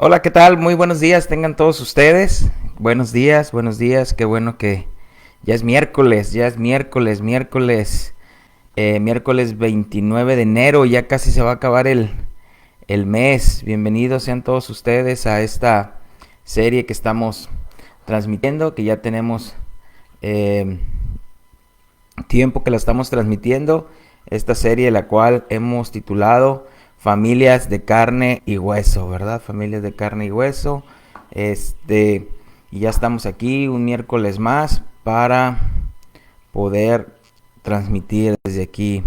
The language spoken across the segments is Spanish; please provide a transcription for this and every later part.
Hola, ¿qué tal? Muy buenos días, tengan todos ustedes. Buenos días, qué bueno que ya es miércoles, miércoles 29 de enero, ya casi se va a acabar el mes. Bienvenidos sean todos ustedes a esta serie que estamos transmitiendo, que ya tenemos eh, tiempo que la estamos transmitiendo. Esta serie la cual hemos titulado Familias de carne y hueso, ¿verdad? Familias de carne y hueso. Este, y ya estamos aquí un miércoles más para poder transmitir desde aquí.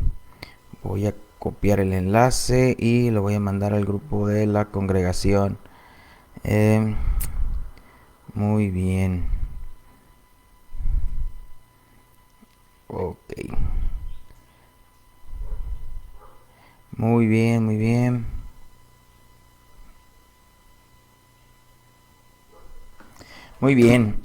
Voy a copiar el enlace y lo voy a mandar al grupo de la congregación. Eh, Muy bien. Ok. Muy bien, muy bien. Muy bien.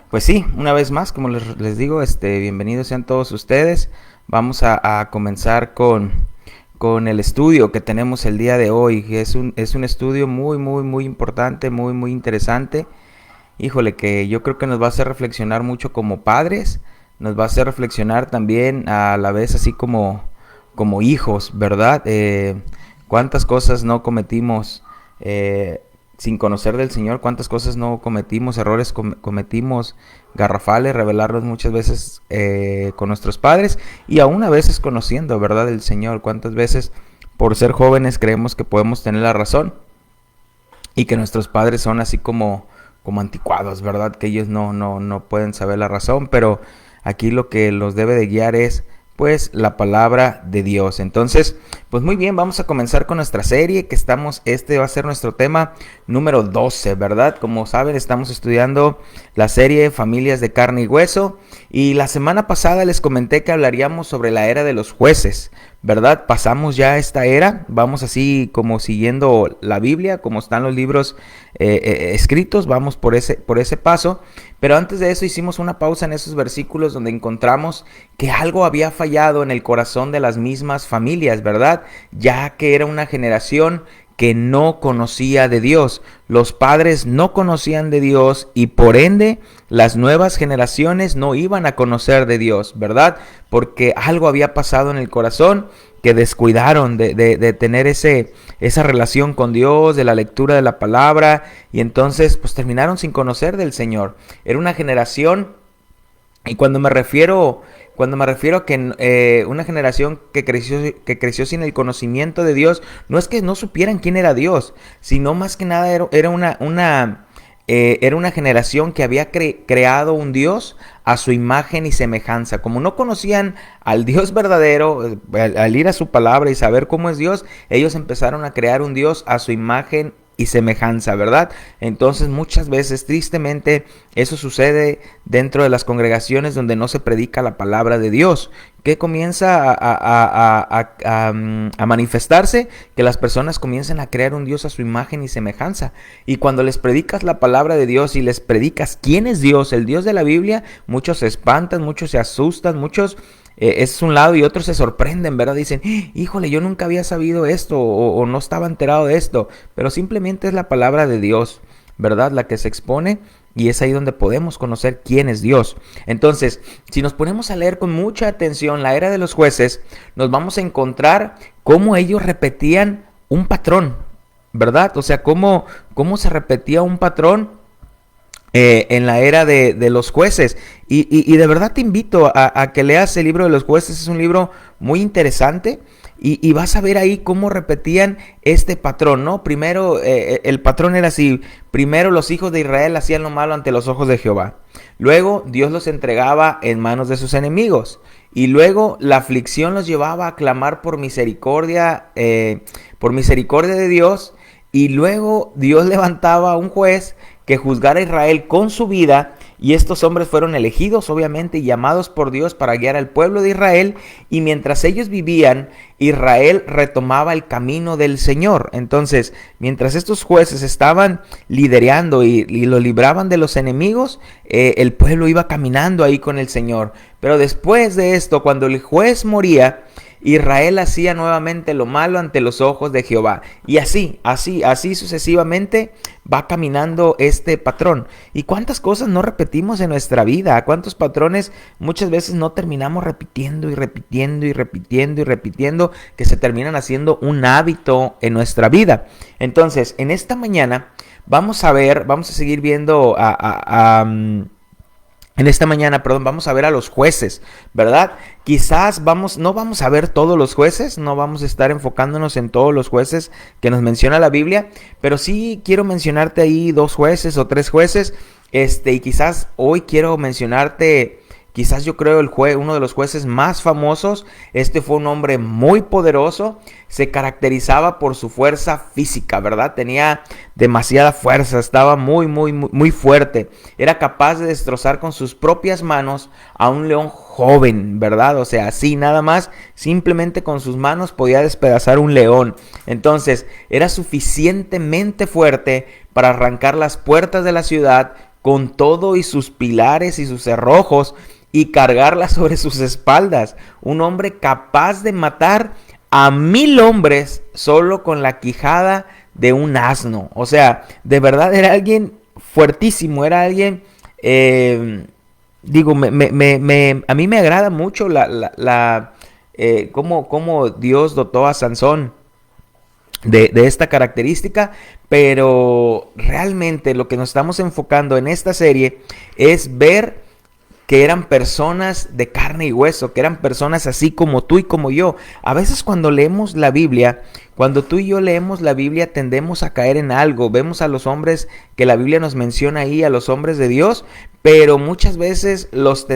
Pues sí, una vez más, como les digo, bienvenidos sean todos ustedes. Vamos a comenzar con el estudio que tenemos el día de hoy. Es un estudio muy importante, muy interesante. Híjole, que yo creo que nos va a hacer reflexionar mucho como padres. Nos va a hacer reflexionar también a la vez así como hijos, ¿verdad? Cuántas cosas no cometimos sin conocer del Señor, cuántas cosas no cometimos, errores cometimos garrafales, revelarlos muchas veces con nuestros padres y aún a veces conociendo, ¿verdad? El Señor, cuántas veces por ser jóvenes creemos que podemos tener la razón y que nuestros padres son así como anticuados, ¿verdad? Que ellos no pueden saber la razón, pero aquí lo que los debe de guiar es pues la palabra de Dios. Entonces, pues muy bien, vamos a comenzar con nuestra serie que este va a ser nuestro tema número 12, ¿verdad? Como saben, estamos estudiando la serie Familias de carne y hueso y la semana pasada les comenté que hablaríamos sobre la era de los jueces, ¿verdad? Pasamos ya esta era, vamos así como siguiendo la Biblia, como están los libros escritos, vamos por ese paso. Pero antes de eso hicimos una pausa en esos versículos donde encontramos que algo había fallado en el corazón de las mismas familias, ¿verdad? Ya que era una generación que no conocía de Dios. Los padres no conocían de Dios y por ende las nuevas generaciones no iban a conocer de Dios, ¿verdad? Porque algo había pasado en el corazón que descuidaron de tener esa relación con Dios, de la lectura de la palabra, y entonces pues terminaron sin conocer del Señor. Era una generación, y cuando me refiero a que una generación que creció sin el conocimiento de Dios, no es que no supieran quién era Dios, sino más que nada era una generación que había creado un Dios a su imagen y semejanza. Como no conocían al Dios verdadero, al ir a su palabra y saber cómo es Dios, ellos empezaron a crear un Dios a su imagen y semejanza, ¿verdad? Entonces muchas veces, tristemente, eso sucede dentro de las congregaciones donde no se predica la palabra de Dios, que comienza a manifestarse, que las personas comiencen a crear un Dios a su imagen y semejanza. Y cuando les predicas la palabra de Dios y les predicas quién es Dios, el Dios de la Biblia, muchos se espantan, muchos se asustan, muchos es un lado y otros se sorprenden, ¿verdad? Dicen, híjole, yo nunca había sabido esto o no estaba enterado de esto, pero simplemente es la palabra de Dios, ¿verdad? La que se expone y es ahí donde podemos conocer quién es Dios. Entonces, si nos ponemos a leer con mucha atención la era de los jueces, nos vamos a encontrar cómo ellos repetían un patrón, ¿verdad? O sea, cómo se repetía un patrón en la era de los jueces. Y de verdad te invito a que leas el libro de los jueces. Es un libro muy interesante y vas a ver ahí cómo repetían este patrón, ¿no? Primero, el patrón era así. Primero los hijos de Israel hacían lo malo ante los ojos de Jehová. Luego Dios los entregaba en manos de sus enemigos. Y luego la aflicción los llevaba a clamar por misericordia de Dios. Y luego Dios levantaba a un juez que juzgara a Israel con su vida, y estos hombres fueron elegidos obviamente y llamados por Dios para guiar al pueblo de Israel, y mientras ellos vivían, Israel retomaba el camino del Señor. Entonces, mientras estos jueces estaban liderando y lo libraban de los enemigos, el pueblo iba caminando ahí con el Señor. Pero después de esto, cuando el juez moría, Israel hacía nuevamente lo malo ante los ojos de Jehová. Y así sucesivamente va caminando este patrón. ¿Y cuántas cosas no repetimos en nuestra vida? ¿Cuántos patrones muchas veces no terminamos repitiendo y repitiendo y repitiendo y repitiendo, que se terminan haciendo un hábito en nuestra vida? Entonces, en esta mañana vamos a seguir viendo en esta mañana, vamos a ver a los jueces, ¿verdad? Quizás no vamos a ver todos los jueces, no vamos a estar enfocándonos en todos los jueces que nos menciona la Biblia, pero sí quiero mencionarte ahí 2 jueces o 3 jueces, y quizás hoy quiero mencionarte, quizás yo creo uno de los jueces más famosos. Este fue un hombre muy poderoso, se caracterizaba por su fuerza física, ¿verdad? Tenía demasiada fuerza, estaba muy fuerte. Era capaz de destrozar con sus propias manos a un león joven, ¿verdad? O sea, así nada más, simplemente con sus manos podía despedazar un león. Entonces, era suficientemente fuerte para arrancar las puertas de la ciudad con todo y sus pilares y sus cerrojos, y cargarla sobre sus espaldas. Un hombre capaz de matar a 1000 hombres solo con la quijada de un asno. O sea, de verdad era alguien fuertísimo, era alguien, a mí me agrada mucho cómo Dios dotó a Sansón de esta característica, pero realmente lo que nos estamos enfocando en esta serie es ver que eran personas de carne y hueso, que eran personas así como tú y como yo. A veces cuando leemos la Biblia, cuando tú y yo leemos la Biblia, tendemos a caer en algo. Vemos a los hombres que la Biblia nos menciona ahí, a los hombres de Dios, pero muchas veces los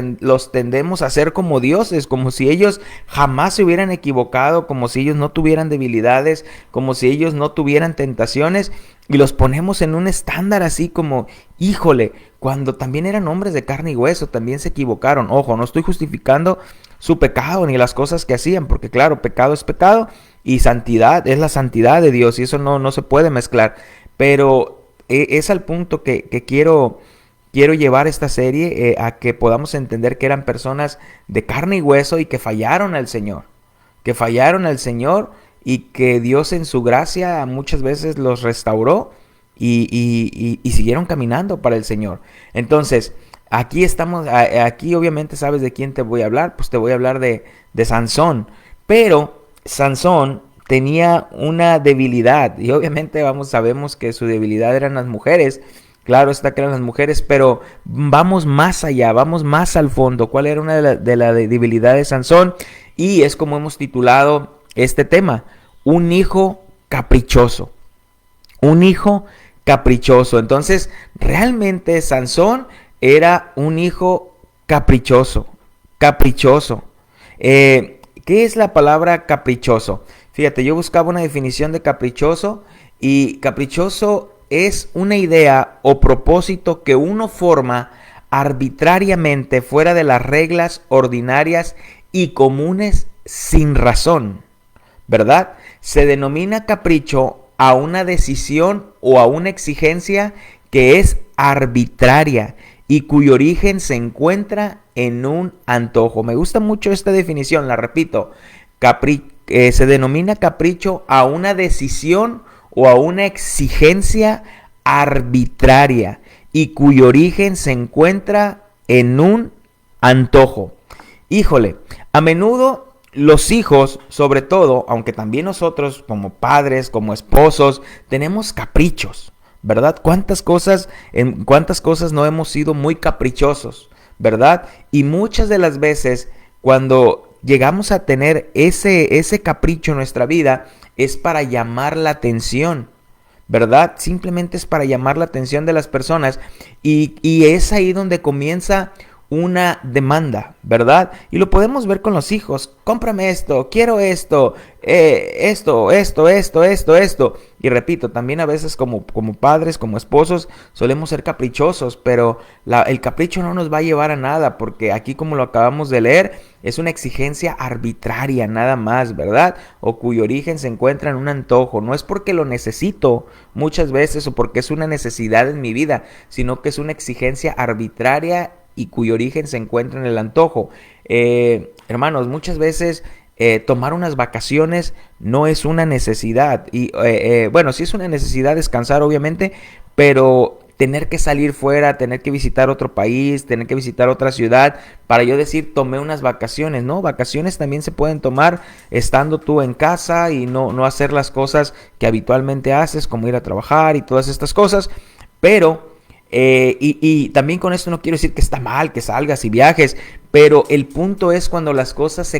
tendemos a ser como dioses, como si ellos jamás se hubieran equivocado, como si ellos no tuvieran debilidades, como si ellos no tuvieran tentaciones, y los ponemos en un estándar así como, híjole, cuando también eran hombres de carne y hueso, también se equivocaron. Ojo, no estoy justificando su pecado ni las cosas que hacían, porque claro, pecado es pecado y santidad es la santidad de Dios, y eso no se puede mezclar. Pero es al punto que quiero llevar esta serie, a que podamos entender que eran personas de carne y hueso y que fallaron al Señor, y que Dios en su gracia muchas veces los restauró y siguieron caminando para el Señor. Entonces, aquí obviamente sabes de quién te voy a hablar. Pues te voy a hablar de Sansón. Pero Sansón tenía una debilidad, y obviamente sabemos que su debilidad eran las mujeres. Claro está que eran las mujeres, pero vamos más allá, vamos más al fondo. ¿Cuál era una de la debilidad de Sansón? Y es como hemos titulado este tema: un hijo caprichoso. Un hijo caprichoso. Entonces, realmente Sansón era un hijo caprichoso. ¿Qué es la palabra caprichoso? Fíjate, yo buscaba una definición de caprichoso, y caprichoso es una idea o propósito que uno forma arbitrariamente fuera de las reglas ordinarias y comunes sin razón, ¿verdad? Se denomina capricho a una decisión o a una exigencia que es arbitraria y cuyo origen se encuentra en un antojo. Me gusta mucho esta definición, la repito. Se denomina capricho a una decisión o a una exigencia arbitraria y cuyo origen se encuentra en un antojo. Híjole, a menudo los hijos, sobre todo, aunque también nosotros como padres, como esposos, tenemos caprichos, ¿verdad? En cuántas cosas no hemos sido muy caprichosos, ¿verdad? Y muchas de las veces cuando llegamos a tener ese capricho en nuestra vida, es para llamar la atención, ¿verdad? Simplemente es para llamar la atención de las personas, y es ahí donde comienza una demanda, ¿verdad? Y lo podemos ver con los hijos. Cómprame esto, quiero esto, esto. Y repito, también a veces como padres, como esposos, solemos ser caprichosos, pero el capricho no nos va a llevar a nada, porque aquí, como lo acabamos de leer, es una exigencia arbitraria nada más, ¿verdad? O cuyo origen se encuentra en un antojo. No es porque lo necesito muchas veces o porque es una necesidad en mi vida, sino que es una exigencia arbitraria y cuyo origen se encuentra en el antojo. Hermanos, muchas veces tomar unas vacaciones no es una necesidad. Y bueno, sí es una necesidad descansar, obviamente, pero tener que salir fuera, tener que visitar otro país, tener que visitar otra ciudad, para yo decir tomé unas vacaciones, ¿no? Vacaciones también se pueden tomar estando tú en casa y no hacer las cosas que habitualmente haces, como ir a trabajar y todas estas cosas, pero y también con esto no quiero decir que está mal que salgas y viajes, pero el punto es cuando las cosas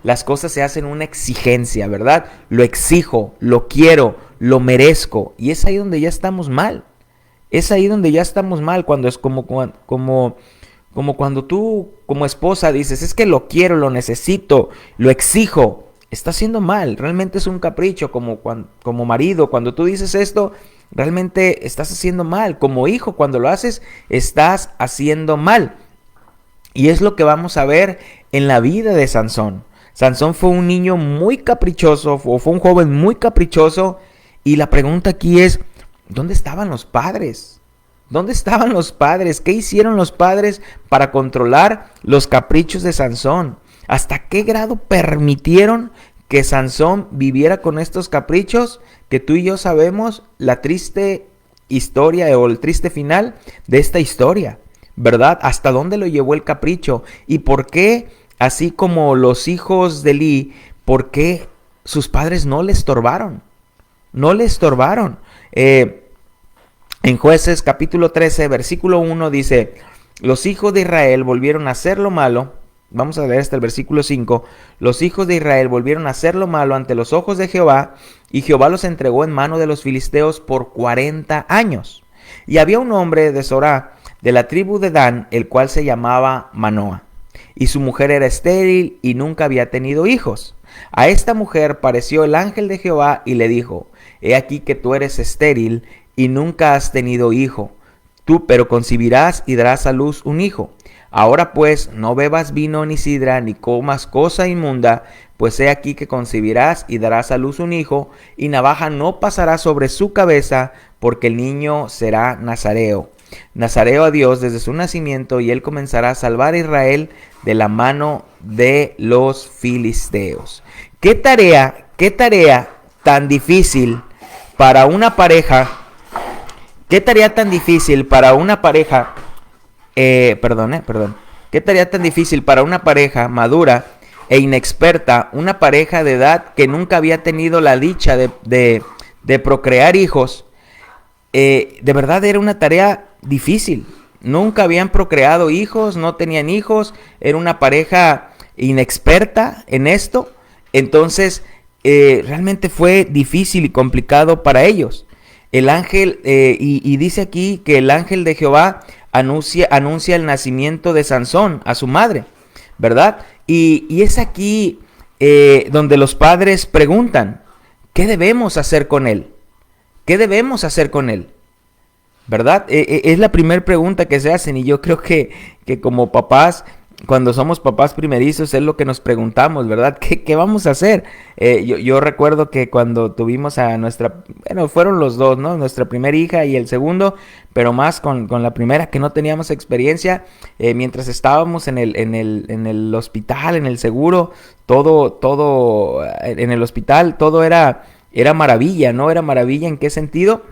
las cosas se hacen una exigencia, ¿verdad? Lo exijo, lo quiero, lo merezco, y es ahí donde ya estamos mal. Es ahí donde ya estamos mal, cuando es como cuando tú como esposa dices, es que lo quiero, lo necesito, lo exijo. Está haciendo mal, realmente es un capricho. Como marido, cuando tú dices esto, realmente estás haciendo mal. Como hijo, cuando lo haces, estás haciendo mal. Y es lo que vamos a ver en la vida de Sansón. Sansón fue un niño muy caprichoso, o fue un joven muy caprichoso. Y la pregunta aquí es, ¿dónde estaban los padres? ¿Dónde estaban los padres? ¿Qué hicieron los padres para controlar los caprichos de Sansón? ¿Hasta qué grado permitieron que Sansón viviera con estos caprichos? Que tú y yo sabemos la triste historia o el triste final de esta historia, ¿verdad? ¿Hasta dónde lo llevó el capricho? ¿Y por qué, así como los hijos de Eli, por qué sus padres no le estorbaron? No le estorbaron. En Jueces capítulo 13, versículo 1 dice, los hijos de Israel volvieron a hacer lo malo. Vamos a leer hasta el versículo 5. Los hijos de Israel volvieron a hacer lo malo ante los ojos de Jehová, y Jehová los entregó en mano de los filisteos por 40 años. Y había un hombre de Zorá, de la tribu de Dan, el cual se llamaba Manoa, y su mujer era estéril y nunca había tenido hijos. A esta mujer pareció el ángel de Jehová y le dijo, he aquí que tú eres estéril y nunca has tenido hijo, tú pero concebirás y darás a luz un hijo. Ahora pues no bebas vino ni sidra ni comas cosa inmunda, pues he aquí que concebirás y darás a luz un hijo, y navaja no pasará sobre su cabeza, porque el niño será nazareo a Dios desde su nacimiento, y él comenzará a salvar a Israel de la mano de los filisteos. ¿Qué tarea tan difícil para una pareja? ¿Qué tarea tan difícil para una pareja? ¿Qué tarea tan difícil para una pareja madura e inexperta, una pareja de edad que nunca había tenido la dicha de procrear hijos? De verdad era una tarea difícil. Nunca habían procreado hijos, no tenían hijos, era una pareja inexperta en esto. Entonces realmente fue difícil y complicado para ellos. El ángel, y dice aquí que el ángel de Jehová anuncia el nacimiento de Sansón a su madre, ¿verdad? Y es aquí donde los padres preguntan, ¿qué debemos hacer con él? ¿Qué debemos hacer con él? ¿Verdad? Es la primera pregunta que se hacen, y yo creo que como papás, cuando somos papás primerizos, es lo que nos preguntamos, ¿verdad? ¿Qué vamos a hacer? Yo recuerdo que cuando tuvimos a fueron los dos, ¿no? Nuestra primera hija y el segundo, pero más con la primera, que no teníamos experiencia, mientras estábamos en el hospital, en el seguro, todo en el hospital, todo era maravilla, ¿no? Era maravilla. ¿En qué sentido?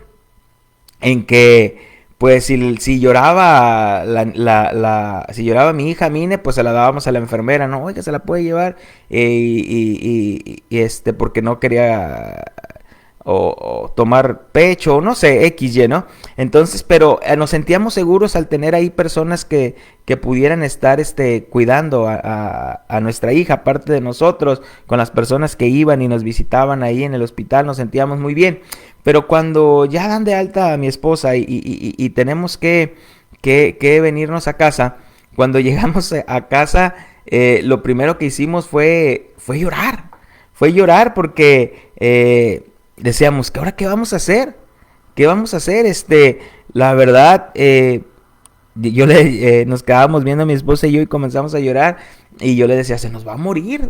En que pues si lloraba si lloraba mi hija Mine, pues se la dábamos a la enfermera, no, oiga, se la puede llevar, porque no quería o tomar pecho, o no sé, XY, ¿no? Entonces, pero nos sentíamos seguros al tener ahí personas que pudieran estar cuidando a nuestra hija, aparte de nosotros, con las personas que iban y nos visitaban ahí en el hospital, nos sentíamos muy bien. Pero cuando ya dan de alta a mi esposa y tenemos que venirnos a casa, cuando llegamos a casa, lo primero que hicimos fue llorar. Fue llorar porque decíamos, ¿ahora qué vamos a hacer? ¿Qué vamos a hacer? La verdad, nos quedábamos viendo a mi esposa y yo y comenzamos a llorar. Y yo le decía, se nos va a morir,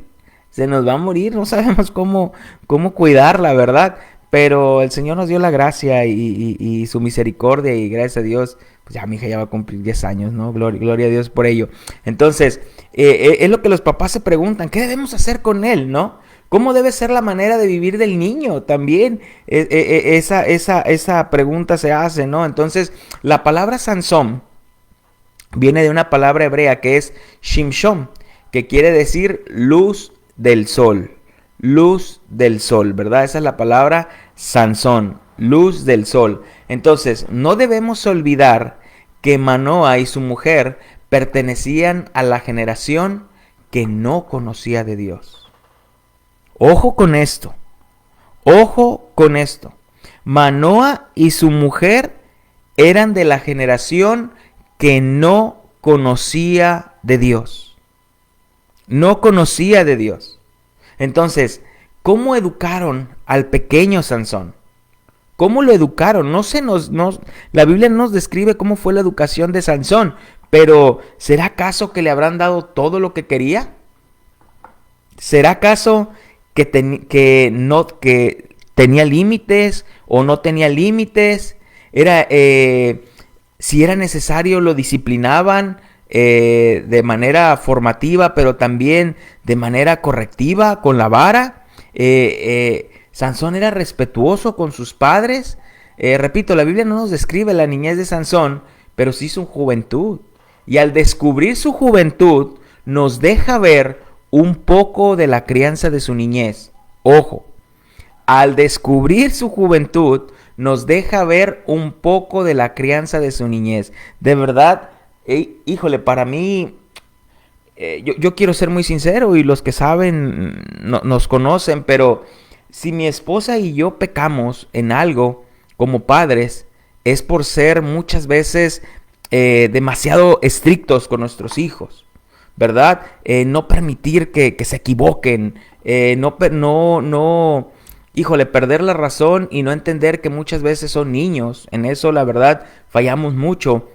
no sabemos cómo cuidarla, ¿verdad? pero el Señor nos dio la gracia y su misericordia, y gracias a Dios, pues ya mi hija ya va a cumplir 10 años, ¿no? Gloria a Dios por ello. Entonces, es lo que los papás se preguntan, ¿qué debemos hacer con él, no? ¿Cómo debe ser la manera de vivir del niño? También esa pregunta se hace, ¿no? Entonces, la palabra Sansón viene de una palabra hebrea que es Shimshon, que quiere decir luz del sol. Luz del sol, ¿verdad? Esa es la palabra Sansón, luz del sol. Entonces, no debemos olvidar que Manoa y su mujer pertenecían a la generación que no conocía de Dios. Ojo con esto, ojo con esto. Manoa y su mujer eran de la generación que no conocía de Dios. No conocía de Dios. Entonces, ¿cómo educaron al pequeño Sansón? ¿Cómo lo educaron? La Biblia no nos describe cómo fue la educación de Sansón, pero ¿será acaso que le habrán dado todo lo que quería? ¿Será acaso que tenía límites o no tenía límites? Si era necesario lo disciplinaban de manera formativa, pero también de manera correctiva con la vara. Sansón era respetuoso con sus padres. Repito, la Biblia no nos describe la niñez de Sansón, pero sí su juventud. Y al descubrir su juventud, nos deja ver un poco de la crianza de su niñez. Ojo, al descubrir su juventud, nos deja ver un poco de la crianza de su niñez. De verdad, híjole, para mí, yo quiero ser muy sincero, y los que saben nos conocen, pero si mi esposa y yo pecamos en algo como padres, es por ser muchas veces demasiado estrictos con nuestros hijos, ¿verdad? No permitir que se equivoquen, híjole, perder la razón y no entender que muchas veces son niños. En eso, la verdad, fallamos mucho.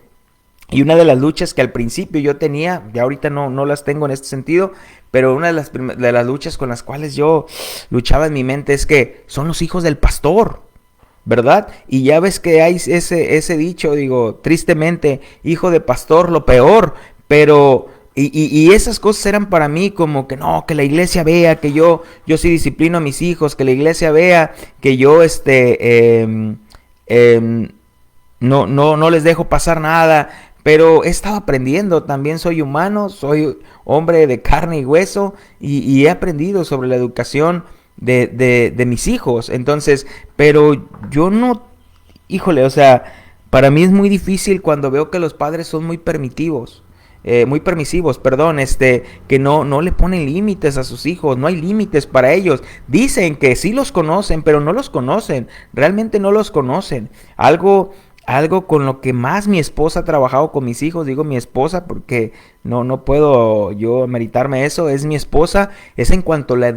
Y una de las luchas que al principio yo tenía, ya ahorita no las tengo en este sentido, pero una de las luchas con las cuales yo luchaba en mi mente es que son los hijos del pastor, ¿verdad? Y ya ves que hay ese dicho, digo, tristemente, hijo de pastor, lo peor, pero... Y esas cosas eran para mí como que no, que la iglesia vea que yo sí disciplino a mis hijos, que la iglesia vea que yo no les dejo pasar nada. Pero he estado aprendiendo, también soy humano, soy hombre de carne y hueso, y he aprendido sobre la educación de mis hijos. Entonces, pero yo no, híjole, o sea, para mí es muy difícil cuando veo que los padres son muy permisivos, que no le ponen límites a sus hijos, no hay límites para ellos. Dicen que sí los conocen, pero no los conocen, realmente no los conocen. Algo con lo que más mi esposa ha trabajado con mis hijos, digo mi esposa porque no puedo yo meritarme eso, es mi esposa, es en cuanto a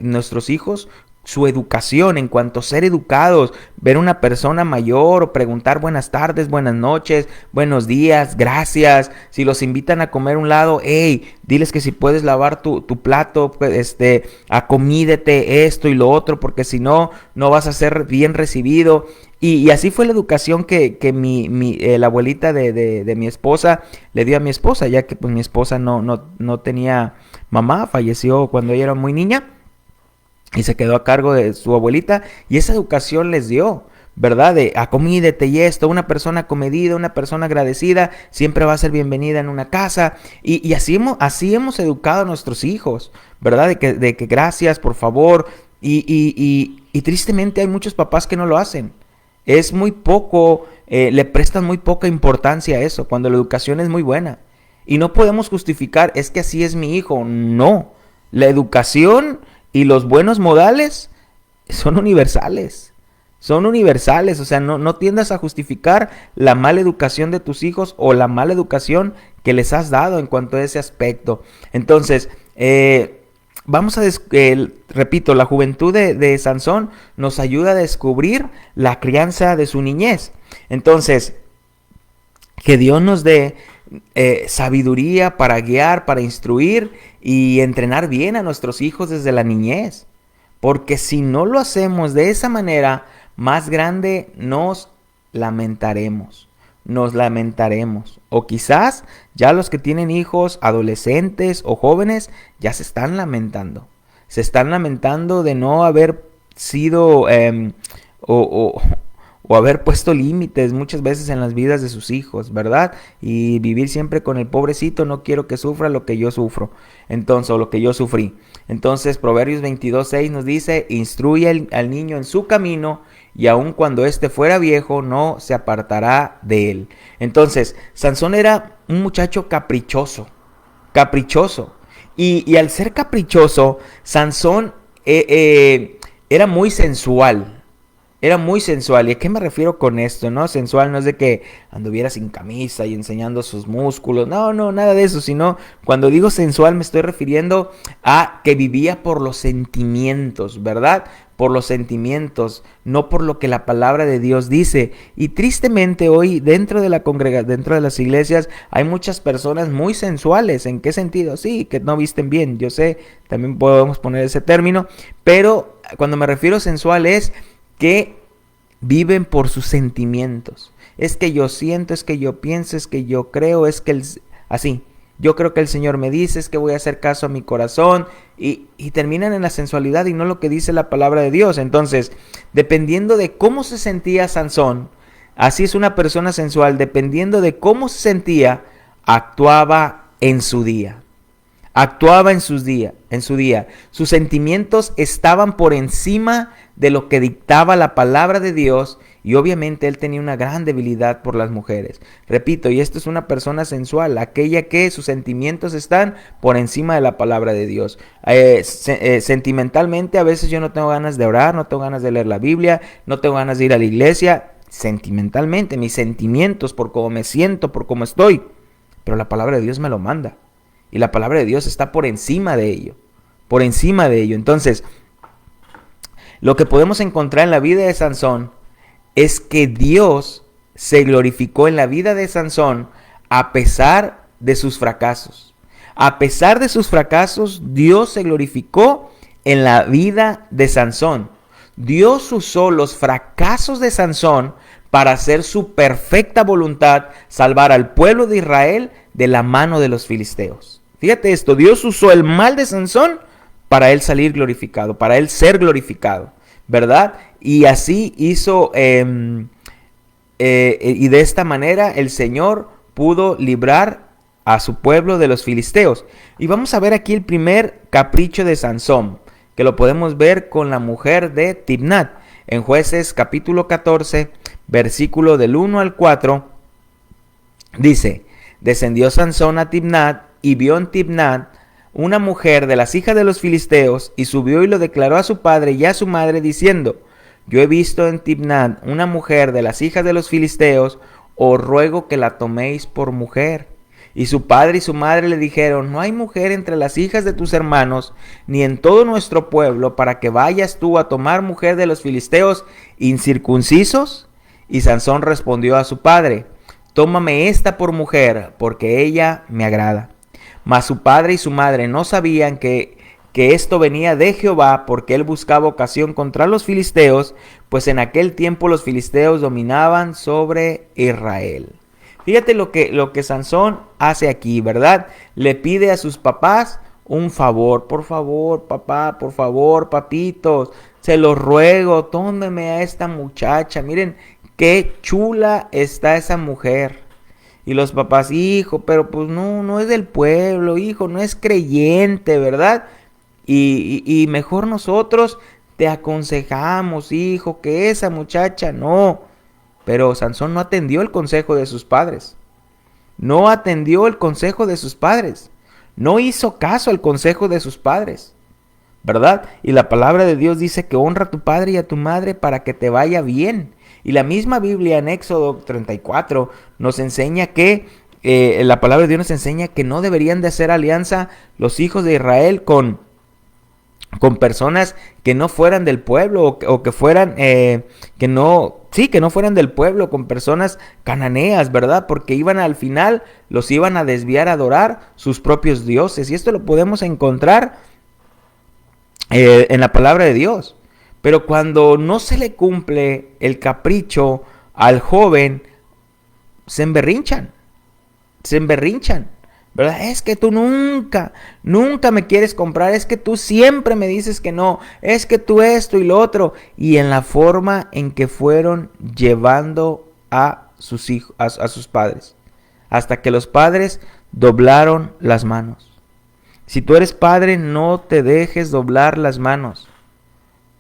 nuestros hijos, su educación, en cuanto a ser educados, ver una persona mayor o preguntar buenas tardes, buenas noches, buenos días, gracias. Si los invitan a comer un lado, hey, diles que si puedes lavar tu plato, acomídete esto y lo otro, porque si no vas a ser bien recibido. Y así fue la educación que la abuelita de mi esposa le dio a mi esposa, ya que pues mi esposa no tenía mamá, falleció cuando ella era muy niña. Y se quedó a cargo de su abuelita, y esa educación les dio, ¿verdad? De acomídete y esto, una persona comedida, una persona agradecida, siempre va a ser bienvenida en una casa. Y así hemos educado a nuestros hijos, ¿verdad? De que gracias, por favor. Y tristemente hay muchos papás que no lo hacen. Es muy poco, le prestan muy poca importancia a eso, cuando la educación es muy buena. Y no podemos justificar, es que así es mi hijo. No, la educación y los buenos modales son universales. Son universales. O sea, no tiendas a justificar la mala educación de tus hijos o la mala educación que les has dado en cuanto a ese aspecto. Entonces, repito, la juventud de Sansón nos ayuda a descubrir la crianza de su niñez. Entonces, que Dios nos dé sabiduría para guiar, para instruir y entrenar bien a nuestros hijos desde la niñez, porque si no lo hacemos de esa manera, más grande nos lamentaremos. O quizás ya los que tienen hijos, adolescentes o jóvenes, ya se están lamentando. Se están lamentando de no haber sido o, o haber puesto límites muchas veces en las vidas de sus hijos, ¿verdad? Y vivir siempre con el pobrecito, no quiero que sufra lo que yo sufro, entonces, o lo que yo sufrí. Entonces, Proverbios 22:6 nos dice, instruye al niño en su camino, y aun cuando éste fuera viejo, no se apartará de él. Entonces, Sansón era un muchacho caprichoso. Y al ser caprichoso, Sansón era muy sensual. Era muy sensual. ¿Y a qué me refiero con esto? ¿No? Sensual no es de que anduviera sin camisa y enseñando sus músculos. No, nada de eso. Sino cuando digo sensual me estoy refiriendo a que vivía por los sentimientos, ¿verdad? Por los sentimientos, no por lo que la palabra de Dios dice. Y tristemente hoy dentro de dentro de las iglesias hay muchas personas muy sensuales. ¿En qué sentido? Sí, que no visten bien. Yo sé, también podemos poner ese término. Pero cuando me refiero a sensual es que viven por sus sentimientos. Es que yo siento, es que yo pienso, es que yo creo, es que así. Yo creo que el Señor me dice, es que voy a hacer caso a mi corazón y terminan en la sensualidad y no lo que dice la palabra de Dios. Entonces, dependiendo de cómo se sentía Sansón, así es una persona sensual, dependiendo de cómo se sentía, actuaba en su día. Actuaba en su día. Sus sentimientos estaban por encima de lo que dictaba la palabra de Dios y obviamente él tenía una gran debilidad por las mujeres. Repito, y esto es una persona sensual, aquella que sus sentimientos están por encima de la palabra de Dios. Sentimentalmente a veces yo no tengo ganas de orar, no tengo ganas de leer la Biblia, no tengo ganas de ir a la iglesia. Sentimentalmente, mis sentimientos por cómo me siento, por cómo estoy. Pero la palabra de Dios me lo manda. Y la palabra de Dios está por encima de ello. Por encima de ello. Entonces, lo que podemos encontrar en la vida de Sansón es que Dios se glorificó en la vida de Sansón a pesar de sus fracasos. A pesar de sus fracasos, Dios se glorificó en la vida de Sansón. Dios usó los fracasos de Sansón para hacer su perfecta voluntad, salvar al pueblo de Israel de la mano de los filisteos. Fíjate esto, Dios usó el mal de Sansón para él salir glorificado, para él ser glorificado, ¿verdad? Y así hizo, y de esta manera el Señor pudo librar a su pueblo de los filisteos. Y vamos a ver aquí el primer capricho de Sansón, que lo podemos ver con la mujer de Timnat. En Jueces capítulo 14, versículo del 1 al 4, dice, descendió Sansón a Timnat y vio en Timnat una mujer de las hijas de los filisteos, y subió y lo declaró a su padre y a su madre, diciendo, yo he visto en Timnat una mujer de las hijas de los filisteos, os ruego que la toméis por mujer. Y su padre y su madre le dijeron, no hay mujer entre las hijas de tus hermanos, ni en todo nuestro pueblo, para que vayas tú a tomar mujer de los filisteos incircuncisos. Y Sansón respondió a su padre, tómame esta por mujer, porque ella me agrada. Mas su padre y su madre no sabían que esto venía de Jehová, porque él buscaba ocasión contra los filisteos, pues en aquel tiempo los filisteos dominaban sobre Israel. Fíjate lo que Sansón hace aquí, ¿verdad? Le pide a sus papás un favor. Por favor, papá, por favor, papitos, se los ruego, tómeme a esta muchacha. Miren qué chula está esa mujer. Y los papás, hijo, pero pues no es del pueblo, hijo, no es creyente, ¿verdad? Y mejor nosotros te aconsejamos, hijo, que esa muchacha no. Pero Sansón no atendió el consejo de sus padres. No atendió el consejo de sus padres. No hizo caso al consejo de sus padres, ¿verdad? Y la palabra de Dios dice que honra a tu padre y a tu madre para que te vaya bien. Y la misma Biblia en Éxodo 34 nos enseña que, la palabra de Dios nos enseña que no deberían de hacer alianza los hijos de Israel con personas que no fueran del pueblo o que fueran, que no fueran del pueblo, con personas cananeas, ¿verdad? Porque al final los iban a desviar a adorar sus propios dioses. Y esto lo podemos encontrar en la palabra de Dios. Pero cuando no se le cumple el capricho al joven, se emberrinchan, ¿verdad? Es que tú nunca me quieres comprar, es que tú siempre me dices que no, es que tú esto y lo otro. Y en la forma en que fueron llevando a sus hijos, a sus padres, hasta que los padres doblaron las manos. Si tú eres padre, no te dejes doblar las manos.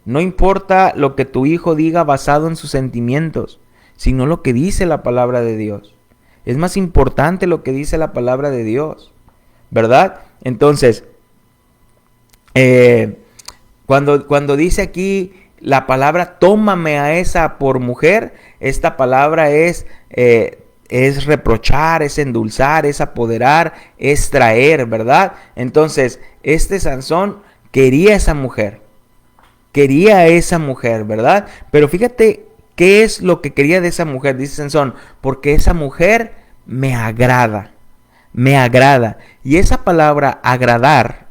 No importa lo que tu hijo diga basado en sus sentimientos, sino lo que dice la palabra de Dios. Es más importante lo que dice la palabra de Dios, ¿verdad? Entonces, cuando dice aquí la palabra tómame a esa por mujer, esta palabra es reprochar, es endulzar, es apoderar, es traer, ¿verdad? Entonces, Sansón quería a esa mujer, ¿verdad? Pero fíjate qué es lo que quería de esa mujer, dice Sansón, porque esa mujer me agrada. Y esa palabra agradar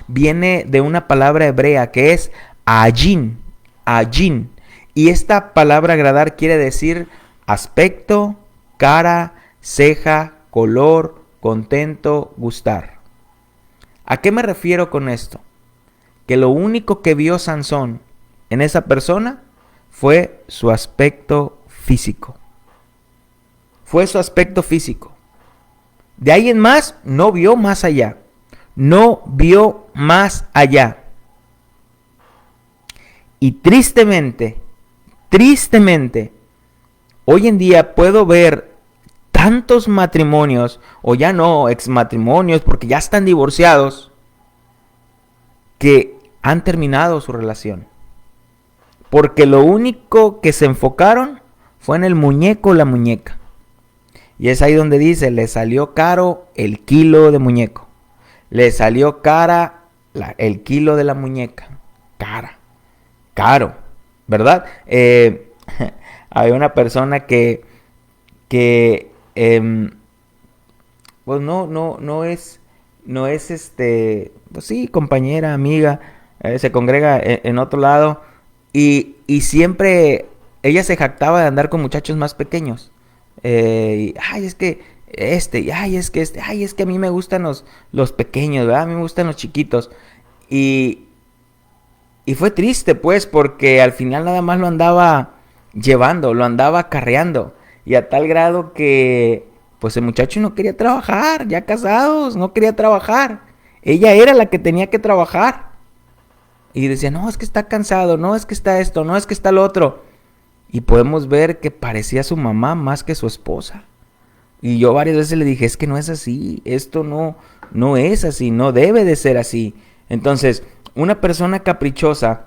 viene de una palabra hebrea que es ajin. Y esta palabra agradar quiere decir aspecto, cara, ceja, color, contento, gustar. ¿A qué me refiero con esto? Que lo único que vio Sansón en esa persona fue su aspecto físico. De ahí en más, no vio más allá. Y tristemente, hoy en día puedo ver tantos matrimonios, o ya no, exmatrimonios, porque ya están divorciados, que han terminado su relación. Porque lo único que se enfocaron fue en el muñeco o la muñeca. Y es ahí donde dice, le salió caro el kilo de muñeco. Le salió cara el kilo de la muñeca. Caro, ¿verdad? Había una persona que pues no es pues sí, compañera, amiga, se congrega en otro lado y siempre ella se jactaba de andar con muchachos más pequeños. Es que a mí me gustan los pequeños, ¿verdad? A mí me gustan los chiquitos. Y fue triste, pues, porque al final nada más lo andaba llevando, lo andaba acarreando. Y a tal grado que, pues, el muchacho no quería trabajar, ya casados, no quería trabajar. Ella era la que tenía que trabajar. Y decía, no, es que está cansado, no, es que está esto, no, es que está lo otro. Y podemos ver que parecía su mamá más que su esposa. Y yo varias veces le dije, es que no es así, esto no es así, no debe de ser así. Entonces, una persona caprichosa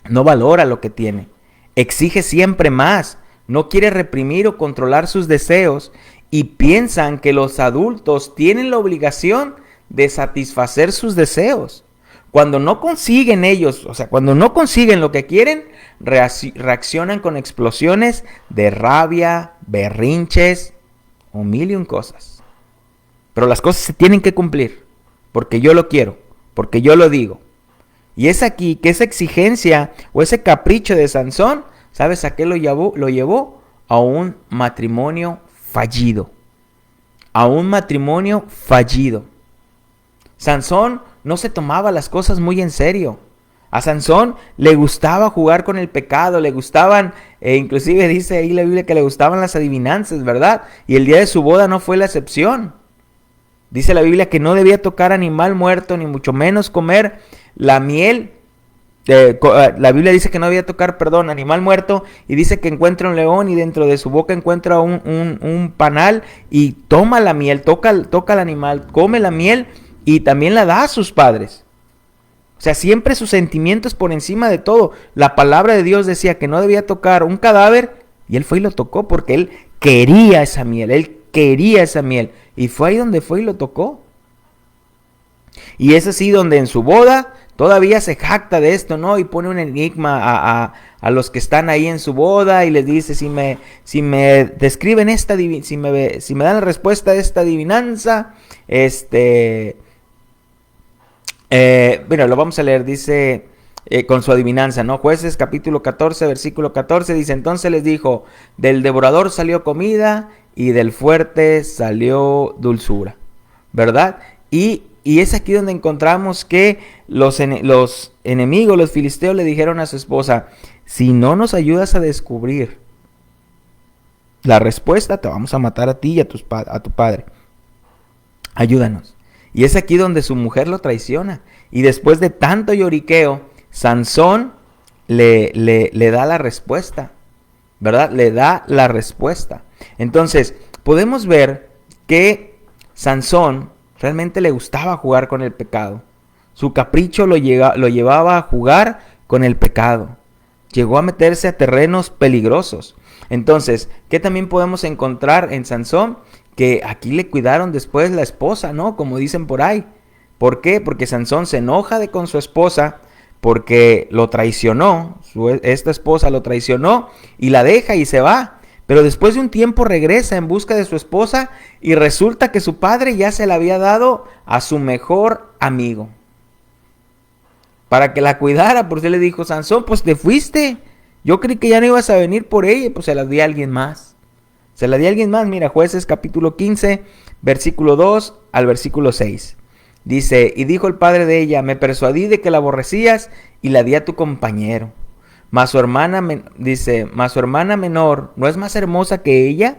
no valora lo que tiene, exige siempre más, no quiere reprimir o controlar sus deseos y piensan que los adultos tienen la obligación de satisfacer sus deseos. Cuando no consiguen ellos, cuando no consiguen lo que quieren, reaccionan con explosiones de rabia, berrinches o mil y un cosas. Pero las cosas se tienen que cumplir, porque yo lo quiero, porque yo lo digo. Y es aquí que esa exigencia o ese capricho de Sansón, ¿sabes a qué lo llevó? Lo llevó a un matrimonio fallido. Sansón no se tomaba las cosas muy en serio. A Sansón le gustaba jugar con el pecado, le gustaban, inclusive dice ahí la Biblia que le gustaban las adivinanzas, ¿verdad? Y el día de su boda no fue la excepción. Dice la Biblia que no debía tocar animal muerto, ni mucho menos comer la miel. La Biblia dice que no debía tocar, animal muerto, y dice que encuentra un león y dentro de su boca encuentra un panal y toma la miel, toca al animal, come la miel y también la da a sus padres. O sea, siempre sus sentimientos por encima de todo. La palabra de Dios decía que no debía tocar un cadáver y él fue y lo tocó porque él quería esa miel, y fue ahí donde fue y lo tocó. Y es así donde en su boda todavía se jacta de esto, ¿no? Y pone un enigma a los que están ahí en su boda y les dice, si me describen si me dan la respuesta de esta adivinanza, Mira, lo vamos a leer, dice con su adivinanza, ¿no? Jueces capítulo 14, versículo 14, dice, entonces les dijo, del devorador salió comida y del fuerte salió dulzura, ¿verdad? Y es aquí donde encontramos que los enemigos, los filisteos, le dijeron a su esposa, si no nos ayudas a descubrir la respuesta, te vamos a matar a ti y a tu padre. Ayúdanos. Y es aquí donde su mujer lo traiciona. Y después de tanto lloriqueo, Sansón le da la respuesta, ¿verdad? Le da la respuesta. Entonces, podemos ver que Sansón realmente le gustaba jugar con el pecado. Su capricho lo llevaba a jugar con el pecado. Llegó a meterse a terrenos peligrosos. Entonces, ¿qué también podemos encontrar en Sansón? Que aquí le cuidaron después la esposa, ¿no? Como dicen por ahí. ¿Por qué? Porque Sansón se enoja con su esposa porque lo traicionó. Esta esposa lo traicionó y la deja y se va. Pero después de un tiempo regresa en busca de su esposa y resulta que su padre ya se la había dado a su mejor amigo para que la cuidara. Por eso le dijo, Sansón, pues te fuiste. Yo creí que ya no ibas a venir por ella, pues se la di a alguien más. Se la di a alguien más. Mira, Jueces capítulo 15, versículo 2 al versículo 6. Dice, y dijo el padre de ella, me persuadí de que la aborrecías y la di a tu compañero. Mas su hermana menor no es más hermosa que ella.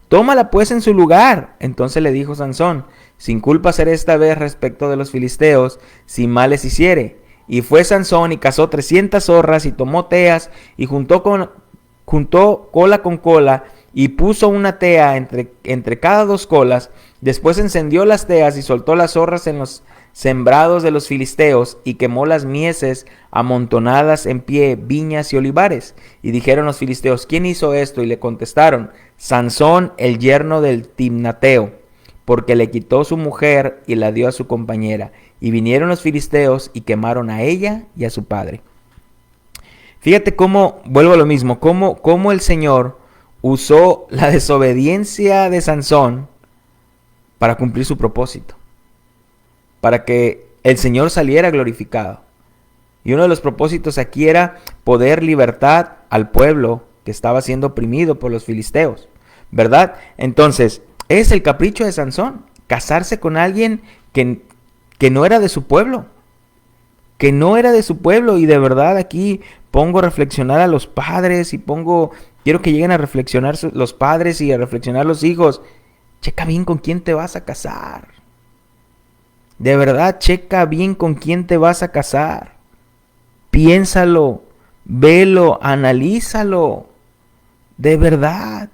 Tómala pues en su lugar. Entonces le dijo Sansón, sin culpa seré esta vez respecto de los filisteos, si mal les hiciere. Y fue Sansón y cazó 300 zorras y tomó teas y juntó cola con cola y puso una tea entre cada dos colas. Después encendió las teas y soltó las zorras en los sembrados de los filisteos y quemó las mieses amontonadas en pie, viñas y olivares. Y dijeron los filisteos, ¿quién hizo esto? Y le contestaron, Sansón, el yerno del Timnateo, porque le quitó su mujer y la dio a su compañera. Y vinieron los filisteos y quemaron a ella y a su padre. Fíjate cómo, vuelvo a lo mismo, cómo el Señor usó la desobediencia de Sansón para cumplir su propósito, para que el Señor saliera glorificado. Y uno de los propósitos aquí era poder libertad al pueblo que estaba siendo oprimido por los filisteos, ¿verdad? Entonces, es el capricho de Sansón, casarse con alguien que no era de su pueblo, y de verdad aquí pongo a reflexionar a los padres quiero que lleguen a reflexionar los padres y a reflexionar los hijos. Checa bien con quién te vas a casar. De verdad, checa bien con quién te vas a casar. Piénsalo, velo, analízalo. De verdad,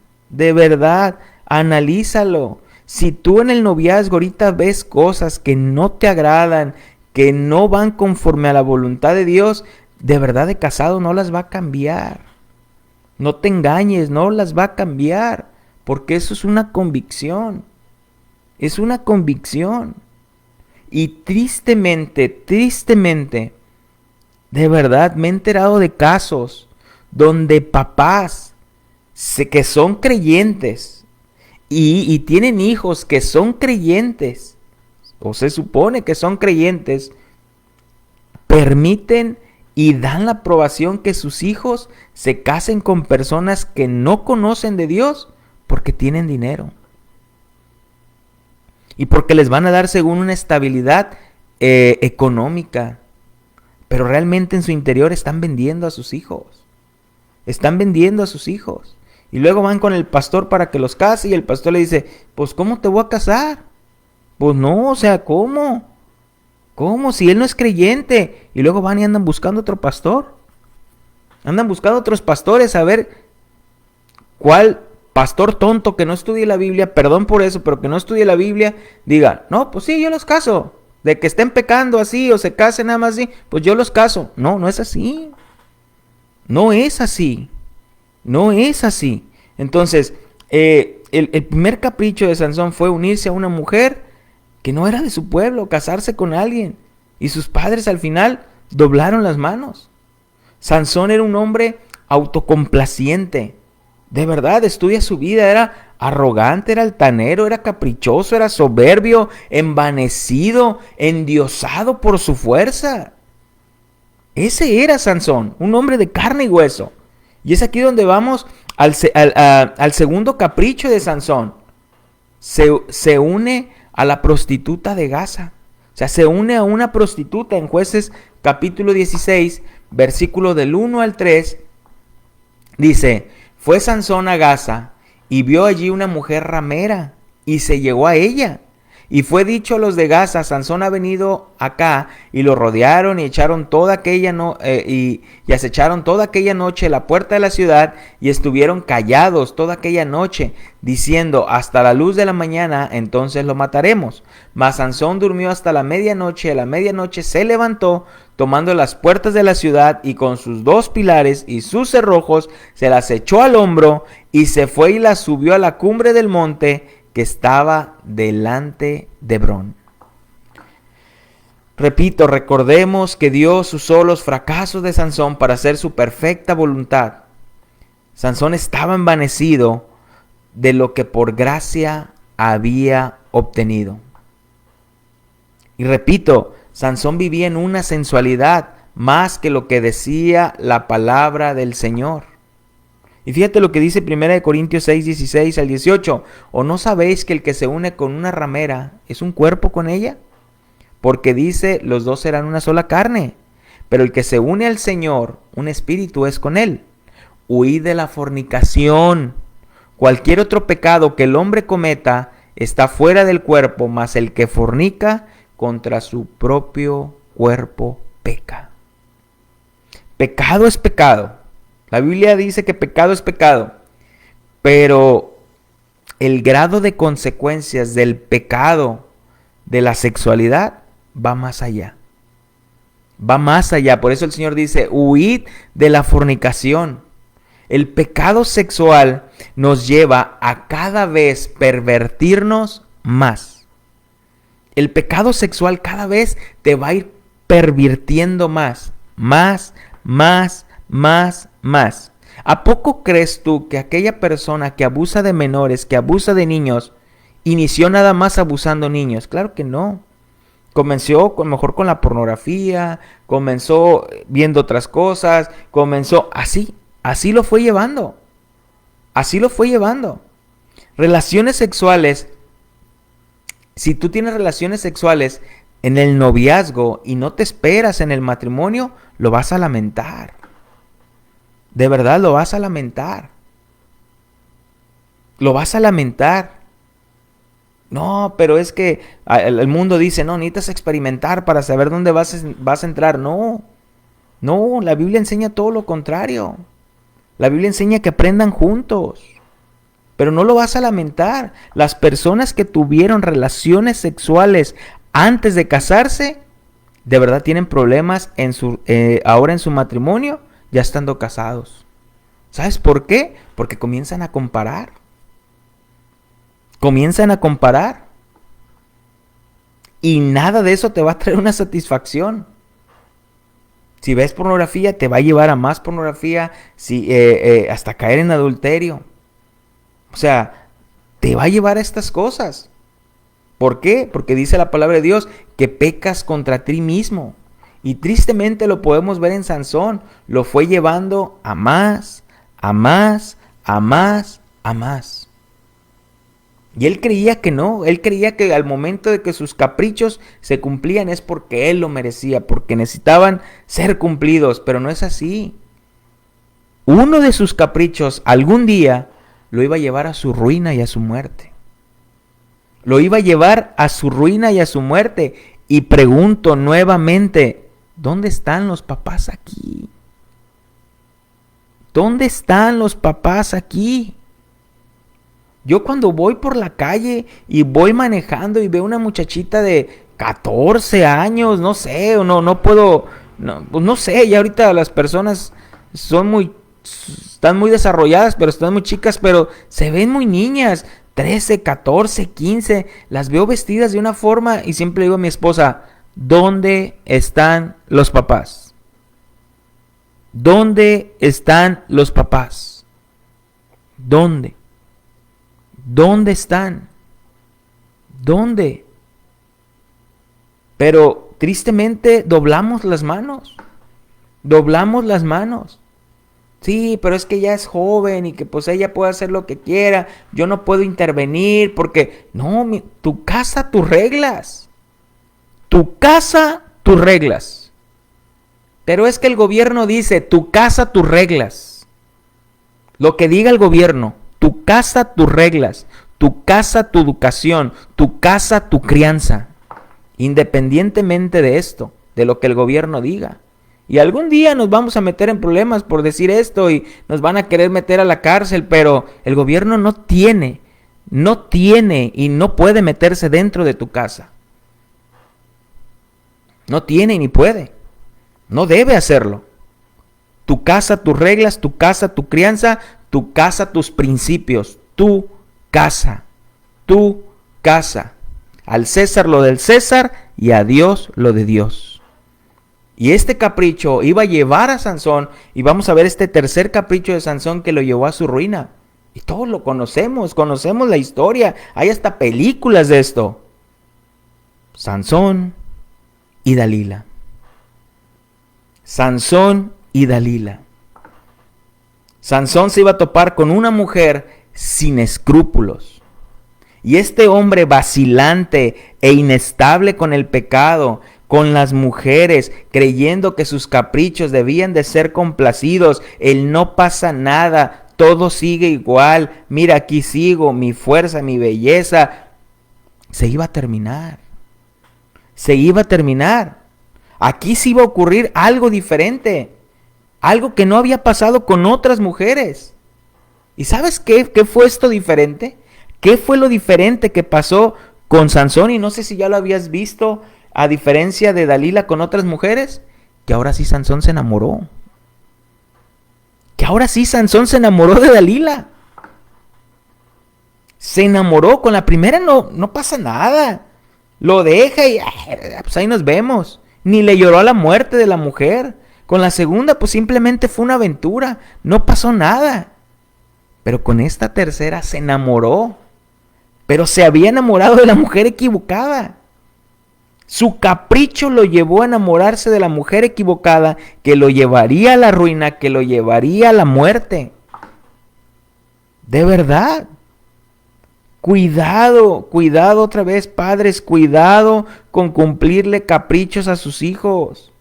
analízalo. Si tú en el noviazgo ahorita ves cosas que no te agradan, que no van conforme a la voluntad de Dios, de verdad de casado no las va a cambiar. No te engañes, no las va a cambiar, porque eso es una convicción. Es una convicción. Y tristemente, de verdad me he enterado de casos donde papás que son creyentes y tienen hijos que son creyentes, o se supone que son creyentes, permiten y dan la aprobación que sus hijos se casen con personas que no conocen de Dios porque tienen dinero. Y porque les van a dar según una estabilidad económica. Pero realmente en su interior están vendiendo a sus hijos. Y luego van con el pastor para que los case y el pastor le dice, pues ¿cómo te voy a casar? Pues no, o sea, ¿cómo? ¿Cómo? Si él no es creyente. Y luego van y andan buscando otro pastor. Andan buscando otros pastores a ver cuál pastor tonto que no estudie la Biblia, perdón por eso, pero que no estudie la Biblia, diga, no, pues sí, yo los caso. De que estén pecando así o se casen nada más así, pues yo los caso. No, no es así. No es así. Entonces, el primer capricho de Sansón fue unirse a una mujer que no era de su pueblo, casarse con alguien. Y sus padres al final doblaron las manos. Sansón era un hombre autocomplaciente. De verdad, estudia su vida, era arrogante, era altanero, era caprichoso, era soberbio, envanecido, endiosado por su fuerza. Ese era Sansón, un hombre de carne y hueso. Y es aquí donde vamos al segundo capricho de Sansón. Se une a la prostituta de Gaza. O sea, se une a una prostituta en Jueces capítulo 16, versículo del 1 al 3. Dice, fue Sansón a Gaza y vio allí una mujer ramera y se llegó a ella. Y fue dicho a los de Gaza, Sansón ha venido acá, y lo rodearon y echaron toda aquella y acecharon toda aquella noche la puerta de la ciudad y estuvieron callados toda aquella noche, diciendo, hasta la luz de la mañana, entonces lo mataremos. Mas Sansón durmió hasta la medianoche, a la medianoche se levantó, tomando las puertas de la ciudad y con sus 2 pilares y sus cerrojos, se las echó al hombro y se fue y las subió a la cumbre del monte que estaba delante de Hebrón. Repito, recordemos que Dios usó los fracasos de Sansón para hacer su perfecta voluntad. Sansón estaba envanecido de lo que por gracia había obtenido. Y repito, Sansón vivía en una sensualidad más que lo que decía la palabra del Señor. Y fíjate lo que dice 1 Corintios 6, 16 al 18. ¿O no sabéis que el que se une con una ramera es un cuerpo con ella? Porque dice, los 2 serán una sola carne. Pero el que se une al Señor, un espíritu es con él. Huid de la fornicación. Cualquier otro pecado que el hombre cometa está fuera del cuerpo, mas el que fornica contra su propio cuerpo peca. Pecado es pecado. La Biblia dice que pecado es pecado, pero el grado de consecuencias del pecado de la sexualidad va más allá. Va más allá. Por eso el Señor dice, huid de la fornicación. El pecado sexual nos lleva a cada vez pervertirnos más. El pecado sexual cada vez te va a ir pervirtiendo más. ¿A poco crees tú que aquella persona que abusa de menores, que abusa de niños, inició nada más abusando niños? Claro que no. Comenzó mejor con la pornografía, comenzó viendo otras cosas, comenzó así lo fue llevando. Así lo fue llevando. Relaciones sexuales. Si tú tienes relaciones sexuales en el noviazgo y no te esperas en el matrimonio, lo vas a lamentar. De verdad lo vas a lamentar. Lo vas a lamentar. No, pero es que el mundo dice, no, necesitas experimentar para saber dónde vas a entrar. No, la Biblia enseña todo lo contrario. La Biblia enseña que aprendan juntos. Pero no lo vas a lamentar. Las personas que tuvieron relaciones sexuales antes de casarse, de verdad tienen problemas ahora en su matrimonio, ya estando casados. ¿Sabes por qué? Porque comienzan a comparar. Y nada de eso te va a traer una satisfacción. Si ves pornografía, te va a llevar a más pornografía, hasta caer en adulterio. O sea, te va a llevar a estas cosas. ¿Por qué? Porque dice la palabra de Dios que pecas contra ti mismo. Y tristemente lo podemos ver en Sansón. Lo fue llevando a más. Y él creía que no. Él creía que al momento de que sus caprichos se cumplían es porque él lo merecía, porque necesitaban ser cumplidos. Pero no es así. Uno de sus caprichos algún día lo iba a llevar a su ruina y a su muerte. Y pregunto nuevamente, ¿dónde están los papás aquí? ¿Dónde están los papás aquí? Yo cuando voy por la calle y voy manejando y veo una muchachita de 14 años, no sé, no puedo, pues no sé, ya ahorita las personas están muy desarrolladas, pero están muy chicas, pero se ven muy niñas, 13, 14, 15, las veo vestidas de una forma y siempre digo a mi esposa, ¿dónde están los papás? ¿Dónde están los papás? ¿Dónde? ¿Dónde están? ¿Dónde? Pero tristemente doblamos las manos. Doblamos las manos. Sí, pero es que ella es joven y que pues ella puede hacer lo que quiera. Yo no puedo intervenir porque... No, tu casa, tus reglas. Tu casa, tus reglas. Pero es que el gobierno dice, tu casa, tus reglas. Lo que diga el gobierno, tu casa, tus reglas. Tu casa, tu educación. Tu casa, tu crianza. Independientemente de esto, de lo que el gobierno diga. Y algún día nos vamos a meter en problemas por decir esto y nos van a querer meter a la cárcel, pero el gobierno no tiene y no puede meterse dentro de tu casa. No tiene ni puede. No debe hacerlo. Tu casa, tus reglas, tu casa, tu crianza, tu casa, tus principios. Tu casa. Tu casa. Al César lo del César y a Dios lo de Dios. Y este capricho iba a llevar a Sansón, y vamos a ver este tercer capricho de Sansón que lo llevó a su ruina. Y todos lo conocemos la historia, hay hasta películas de esto. Sansón y Dalila. Sansón y Dalila. Sansón se iba a topar con una mujer sin escrúpulos. Y este hombre vacilante e inestable con el pecado, con las mujeres, creyendo que sus caprichos debían de ser complacidos, el no pasa nada, todo sigue igual, mira aquí sigo, mi fuerza, mi belleza, se iba a terminar. Se iba a terminar. Aquí sí iba a ocurrir algo diferente, algo que no había pasado con otras mujeres. ¿Y sabes qué fue esto diferente? ¿Qué fue lo diferente que pasó con Sansón? Y no sé si ya lo habías visto, a diferencia de Dalila con otras mujeres, que ahora sí Sansón se enamoró. Que ahora sí Sansón se enamoró de Dalila. Se enamoró. Con la primera no pasa nada. Lo deja y pues ahí nos vemos. Ni le lloró a la muerte de la mujer. Con la segunda pues simplemente fue una aventura. No pasó nada. Pero con esta tercera se enamoró. Pero se había enamorado de la mujer equivocada. Su capricho lo llevó a enamorarse de la mujer equivocada, que lo llevaría a la ruina, que lo llevaría a la muerte. De verdad. Cuidado otra vez, padres, cuidado con cumplirle caprichos a sus hijos.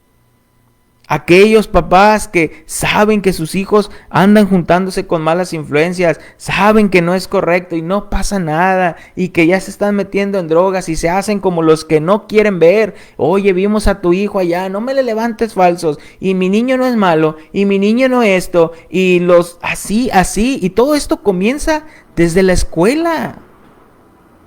Aquellos papás que saben que sus hijos andan juntándose con malas influencias, saben que no es correcto y no pasa nada, y que ya se están metiendo en drogas y se hacen como los que no quieren ver. Oye, vimos a tu hijo allá, no me le levantes falsos, y mi niño no es malo, y mi niño no esto, y los así, y todo esto comienza desde la escuela.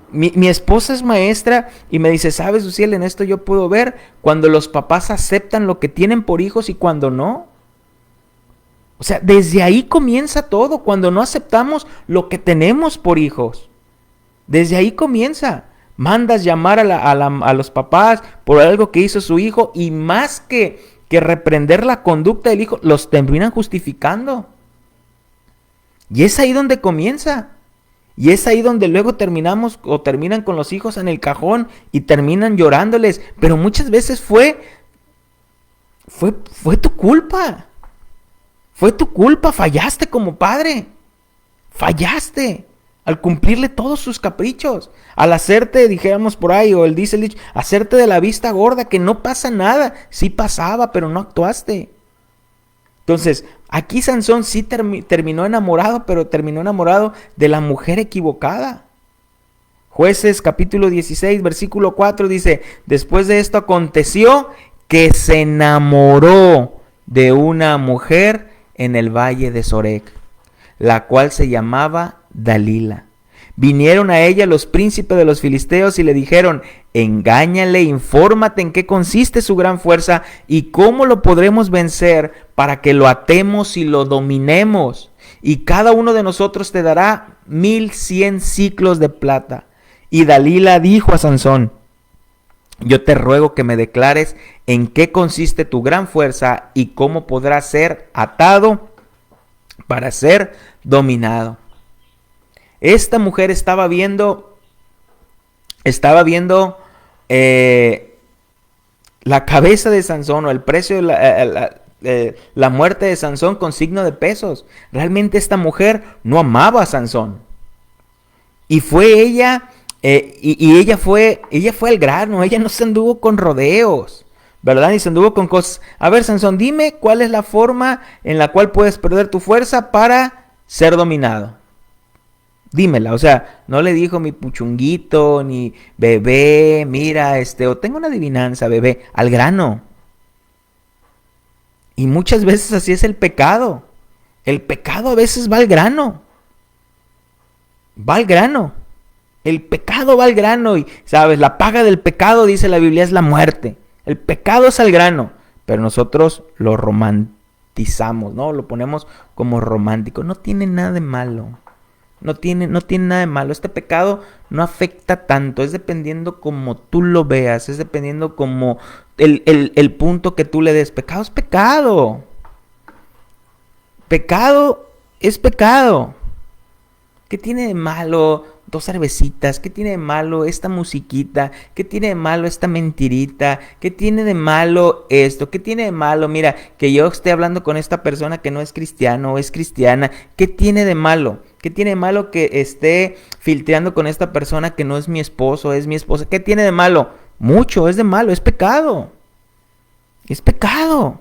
Mi esposa es maestra y me dice, ¿sabes, Uciel? En esto yo puedo ver cuando los papás aceptan lo que tienen por hijos y cuando no. O sea, desde ahí comienza todo, cuando no aceptamos lo que tenemos por hijos. Desde ahí comienza. Mandas llamar a los papás por algo que hizo su hijo y más que reprender la conducta del hijo, los terminan justificando. Y es ahí donde comienza. Y es ahí donde luego terminan con los hijos en el cajón y terminan llorándoles. Pero muchas veces fue tu culpa. Fue tu culpa, fallaste como padre. Fallaste al cumplirle todos sus caprichos. Al hacerte, dijéramos por ahí, o dice el dicho, hacerte de la vista gorda, que no pasa nada. Sí pasaba, pero no actuaste. Entonces, aquí Sansón sí terminó enamorado, pero terminó enamorado de la mujer equivocada. Jueces capítulo 16, versículo 4 dice, después de esto aconteció que se enamoró de una mujer en el valle de Sorek, la cual se llamaba Dalila. Vinieron a ella los príncipes de los filisteos y le dijeron, engáñale, infórmate en qué consiste su gran fuerza y cómo lo podremos vencer para que lo atemos y lo dominemos. Y cada uno de nosotros te dará 1100 siclos de plata. Y Dalila dijo a Sansón, yo te ruego que me declares en qué consiste tu gran fuerza y cómo podrás ser atado para ser dominado. Esta mujer estaba viendo la cabeza de Sansón, o el precio de la muerte de Sansón con signo de pesos. Realmente esta mujer no amaba a Sansón. Y fue ella, ella fue al grano. Ella no se anduvo con rodeos, ¿verdad? Ni se anduvo con cosas. A ver, Sansón, dime cuál es la forma en la cual puedes perder tu fuerza para ser dominado. Dímela, o sea, no le dijo mi puchunguito, ni bebé, mira, o tengo una adivinanza, bebé, al grano. Y muchas veces así es el pecado. El pecado a veces va al grano. Va al grano. El pecado va al grano y, ¿sabes? La paga del pecado, dice la Biblia, es la muerte. El pecado es al grano, pero nosotros lo romantizamos, ¿no? Lo ponemos como romántico. No tiene nada de malo. No tiene nada de malo. Este pecado no afecta tanto. Es dependiendo como tú lo veas. Es dependiendo como el punto que tú le des. Pecado es pecado. Pecado es pecado. ¿Qué tiene de malo 2 cervecitas? ¿Qué tiene de malo esta musiquita? ¿Qué tiene de malo esta mentirita? ¿Qué tiene de malo esto? ¿Qué tiene de malo, mira, que yo esté hablando con esta persona que no es cristiano o es cristiana? ¿Qué tiene de malo? ¿Qué tiene de malo que esté filtreando con esta persona que no es mi esposo, es mi esposa? ¿Qué tiene de malo? Mucho, es de malo, es pecado. Es pecado.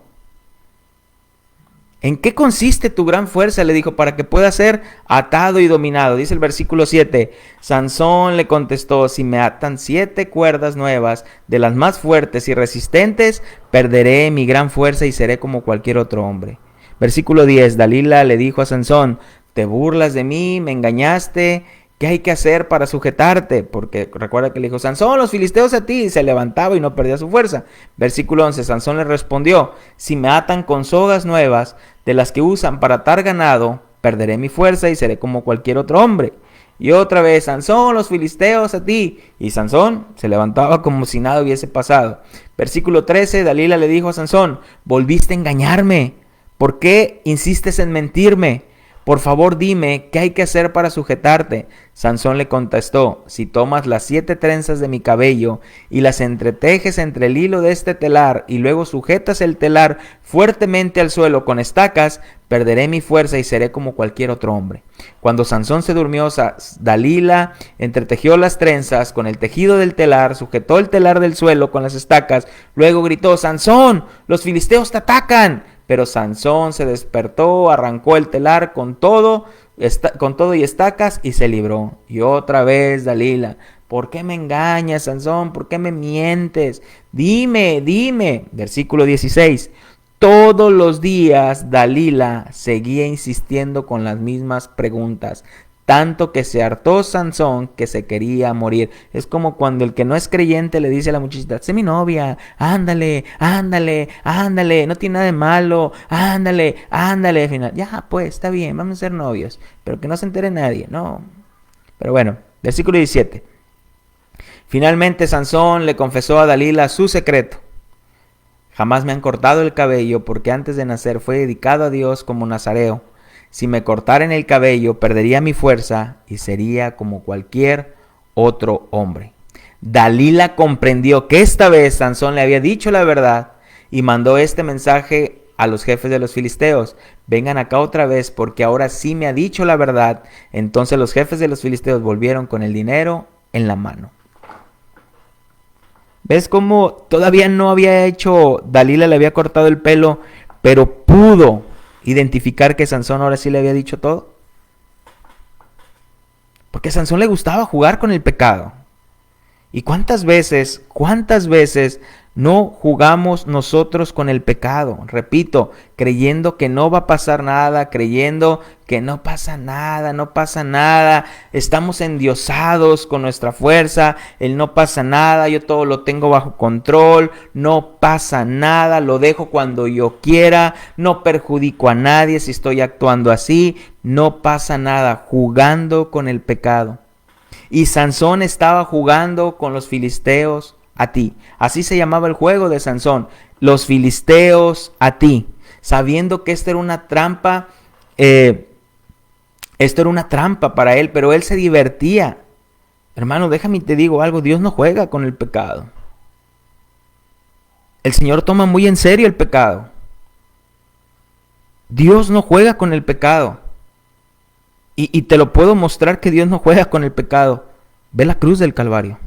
¿En qué consiste tu gran fuerza? Le dijo, para que puedas ser atado y dominado. Dice el versículo 7. Sansón le contestó, si me atan 7 cuerdas nuevas, de las más fuertes y resistentes, perderé mi gran fuerza y seré como cualquier otro hombre. Versículo 10. Dalila le dijo a Sansón, te burlas de mí, me engañaste, ¿qué hay que hacer para sujetarte? Porque recuerda que le dijo, Sansón, los filisteos a ti, y se levantaba y no perdía su fuerza. Versículo 11, Sansón le respondió, si me atan con sogas nuevas, de las que usan para atar ganado, perderé mi fuerza y seré como cualquier otro hombre. Y otra vez, Sansón, los filisteos a ti. Y Sansón se levantaba como si nada hubiese pasado. Versículo 13, Dalila le dijo a Sansón, volviste a engañarme. ¿Por qué insistes en mentirme? Por favor dime, ¿qué hay que hacer para sujetarte? Sansón le contestó, si tomas las 7 trenzas de mi cabello y las entretejes entre el hilo de este telar y luego sujetas el telar fuertemente al suelo con estacas, perderé mi fuerza y seré como cualquier otro hombre. Cuando Sansón se durmió, Dalila entretejió las trenzas con el tejido del telar, sujetó el telar del suelo con las estacas, luego gritó, Sansón, los filisteos te atacan. Pero Sansón se despertó, arrancó el telar con todo y estacas y se libró. Y otra vez Dalila, ¿por qué me engañas, Sansón? ¿Por qué me mientes? Dime. Versículo 16. Todos los días Dalila seguía insistiendo con las mismas preguntas. Tanto que se hartó Sansón que se quería morir. Es como cuando el que no es creyente le dice a la muchachita, sé mi novia, ándale, no tiene nada de malo, ándale. Al final, ya pues, está bien, vamos a ser novios, pero que no se entere nadie, no. Pero bueno, versículo 17. Finalmente Sansón le confesó a Dalila su secreto. Jamás me han cortado el cabello porque antes de nacer fue dedicado a Dios como nazareo. Si me cortaran el cabello, perdería mi fuerza y sería como cualquier otro hombre. Dalila comprendió que esta vez Sansón le había dicho la verdad y mandó este mensaje a los jefes de los filisteos. Vengan acá otra vez porque ahora sí me ha dicho la verdad. Entonces los jefes de los filisteos volvieron con el dinero en la mano. ¿Ves cómo todavía no había hecho, Dalila le había cortado el pelo, pero pudo identificar que Sansón ahora sí le había dicho todo? Porque a Sansón le gustaba jugar con el pecado. ¿Y cuántas veces no jugamos nosotros con el pecado? Repito, creyendo que no va a pasar nada, creyendo que no pasa nada. Estamos endiosados con nuestra fuerza, el no pasa nada, yo todo lo tengo bajo control, no pasa nada, lo dejo cuando yo quiera, no perjudico a nadie si estoy actuando así, no pasa nada, jugando con el pecado. Y Sansón estaba jugando con los filisteos a ti. Así se llamaba el juego de Sansón. Los filisteos a ti. Sabiendo que esta era una trampa Esto era una trampa para él, pero él se divertía. Hermano, déjame te digo algo, Dios no juega con el pecado. El Señor toma muy en serio el pecado. Dios no juega con el pecado. Y te lo puedo mostrar que Dios no juega con el pecado. Ve la cruz del Calvario.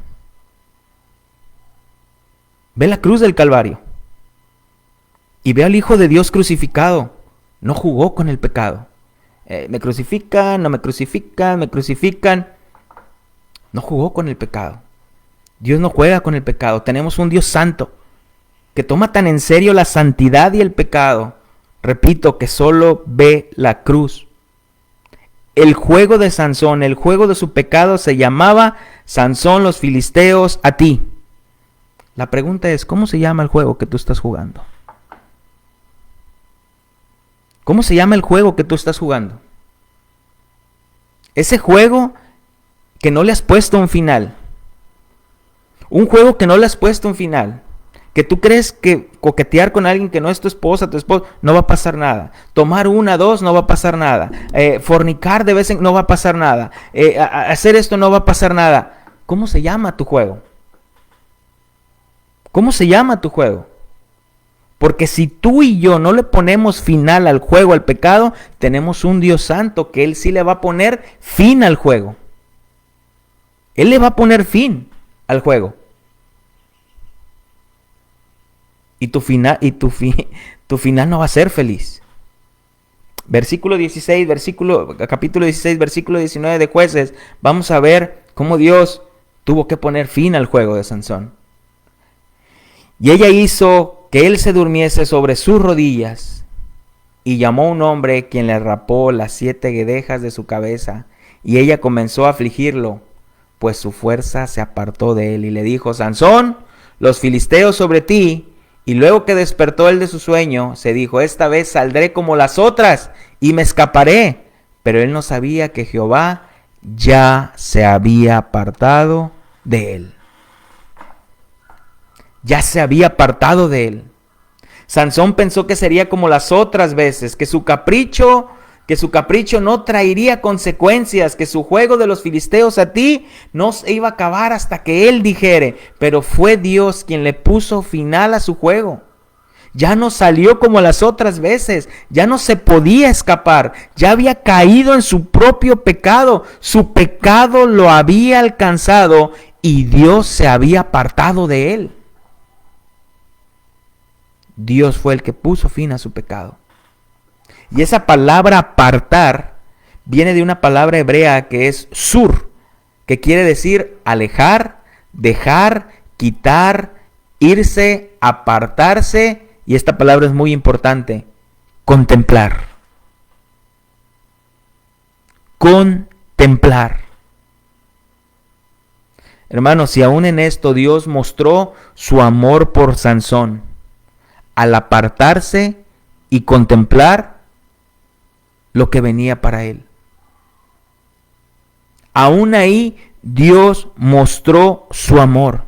Ve la cruz del Calvario. Y ve al Hijo de Dios crucificado. No jugó con el pecado. Me crucifican, no me crucifican, me crucifican. No jugó con el pecado. Dios no juega con el pecado. Tenemos un Dios santo que toma tan en serio la santidad y el pecado. Repito, que solo ve la cruz. El juego de Sansón, el juego de su pecado se llamaba Sansón, los filisteos, a ti. La pregunta es, ¿cómo se llama el juego que tú estás jugando? ¿Cómo se llama el juego que tú estás jugando? Ese juego que no le has puesto un final. Un juego que no le has puesto un final. Que tú crees que coquetear con alguien que no es tu esposa, no va a pasar nada. Tomar una, dos, no va a pasar nada. Fornicar de vez en no va a pasar nada. Hacer esto no va a pasar nada. ¿Cómo se llama tu juego? ¿Cómo se llama tu juego? Porque si tú y yo no le ponemos final al juego, al pecado, tenemos un Dios santo que Él sí le va a poner fin al juego. Él le va a poner fin al juego. Y tu final no va a ser feliz. Capítulo 16, versículo 19 de Jueces, vamos a ver cómo Dios tuvo que poner fin al juego de Sansón. Y ella hizo que él se durmiese sobre sus rodillas, y llamó a un hombre quien le rapó las 7 guedejas de su cabeza, y ella comenzó a afligirlo, pues su fuerza se apartó de él, y le dijo: Sansón, los filisteos sobre ti. Y luego que despertó él de su sueño, se dijo: esta vez saldré como las otras y me escaparé. Pero él no sabía que Jehová ya se había apartado de él. Ya se había apartado de él. Sansón pensó que sería como las otras veces, que su capricho no traería consecuencias, que su juego de los filisteos a ti no se iba a acabar hasta que él dijere. Pero fue Dios quien le puso final a su juego. Ya no salió como las otras veces, ya no se podía escapar, ya había caído en su propio pecado. Su pecado lo había alcanzado y Dios se había apartado de él. Dios fue el que puso fin a su pecado. Y esa palabra apartar viene de una palabra hebrea que es sur, que quiere decir alejar, dejar, quitar, irse, apartarse. Y esta palabra es muy importante: contemplar. Contemplar. Hermanos, si aún en esto Dios mostró su amor por Sansón, al apartarse y contemplar lo que venía para él. Aún ahí Dios mostró su amor.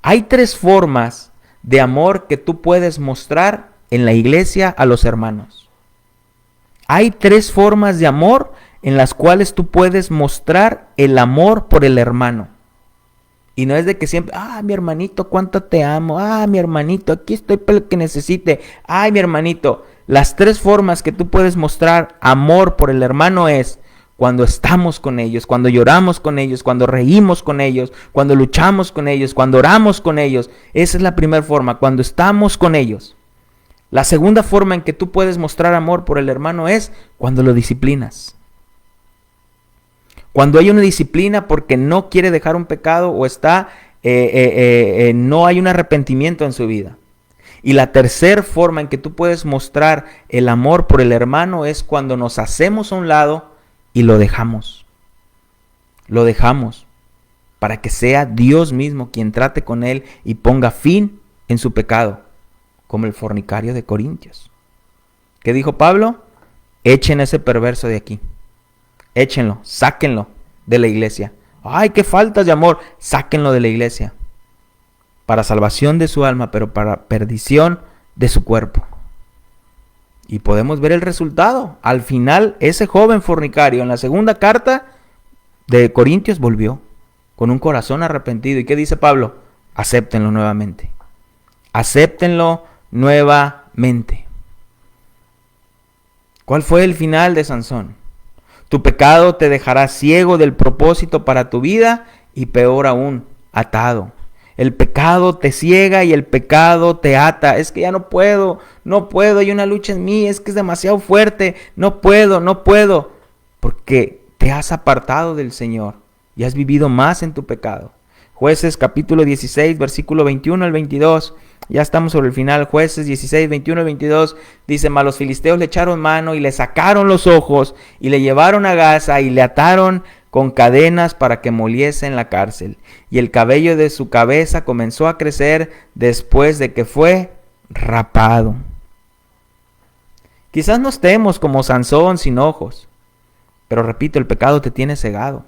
Hay 3 formas de amor que tú puedes mostrar en la iglesia a los hermanos. Hay 3 formas de amor en las cuales tú puedes mostrar el amor por el hermano. Y no es de que siempre, mi hermanito, cuánto te amo, mi hermanito, aquí estoy para lo que necesite, mi hermanito. Las 3 formas que tú puedes mostrar amor por el hermano es cuando estamos con ellos, cuando lloramos con ellos, cuando reímos con ellos, cuando luchamos con ellos, cuando oramos con ellos. Esa es la primera forma, cuando estamos con ellos. La segunda forma en que tú puedes mostrar amor por el hermano es cuando lo disciplinas. Cuando hay una disciplina porque no quiere dejar un pecado o no hay un arrepentimiento en su vida. Y la tercera forma en que tú puedes mostrar el amor por el hermano es cuando nos hacemos a un lado y lo dejamos. Lo dejamos para que sea Dios mismo quien trate con él y ponga fin en su pecado, como el fornicario de Corintios. ¿Qué dijo Pablo? Echen a ese perverso de aquí. Échenlo, sáquenlo de la iglesia. ¡Ay, qué faltas de amor! Sáquenlo de la iglesia. Para salvación de su alma, pero para perdición de su cuerpo. Y podemos ver el resultado. Al final, ese joven fornicario en la segunda carta de Corintios volvió con un corazón arrepentido. ¿Y qué dice Pablo? Acéptenlo nuevamente. Acéptenlo nuevamente. ¿Cuál fue el final de Sansón? Tu pecado te dejará ciego del propósito para tu vida y peor aún, atado. El pecado te ciega y el pecado te ata. Es que ya no puedo, hay una lucha en mí, es que es demasiado fuerte, no puedo. Porque te has apartado del Señor y has vivido más en tu pecado. Jueces capítulo 16, versículo 21 al 22. Ya estamos sobre el final. Jueces 16, 21 al 22. Dice, mas los filisteos le echaron mano y le sacaron los ojos y le llevaron a Gaza y le ataron con cadenas para que moliese en la cárcel. Y el cabello de su cabeza comenzó a crecer después de que fue rapado. Quizás no estemos como Sansón sin ojos, pero repito, el pecado te tiene cegado.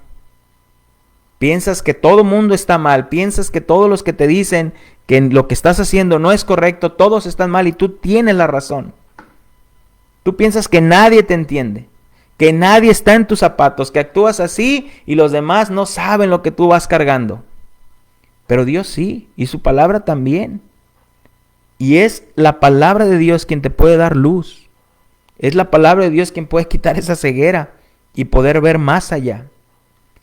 Piensas que todo mundo está mal, piensas que todos los que te dicen que lo que estás haciendo no es correcto, todos están mal y tú tienes la razón. Tú piensas que nadie te entiende, que nadie está en tus zapatos, que actúas así y los demás no saben lo que tú vas cargando. Pero Dios sí, y su palabra también. Y es la palabra de Dios quien te puede dar luz. Es la palabra de Dios quien puede quitar esa ceguera y poder ver más allá.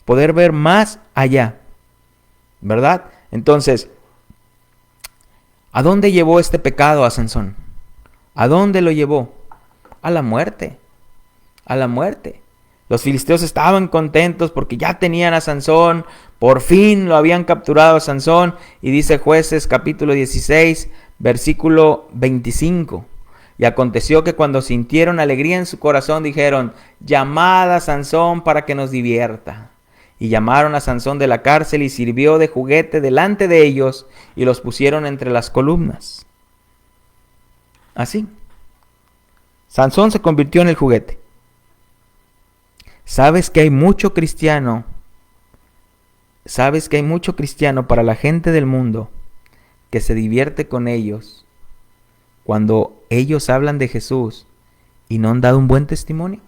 Poder ver más allá, ¿verdad? Entonces, ¿a dónde llevó este pecado a Sansón? ¿A dónde lo llevó? A la muerte, a la muerte. Los filisteos estaban contentos porque ya tenían a Sansón, por fin lo habían capturado a Sansón, y dice Jueces capítulo 16, versículo 25. Y aconteció que cuando sintieron alegría en su corazón, dijeron, llamad a Sansón para que nos divierta. Y llamaron a Sansón de la cárcel y sirvió de juguete delante de ellos y los pusieron entre las columnas. Así. Sansón se convirtió en el juguete. ¿Sabes que hay mucho cristiano? ¿Sabes que hay mucho cristiano para la gente del mundo que se divierte con ellos cuando ellos hablan de Jesús y no han dado un buen testimonio?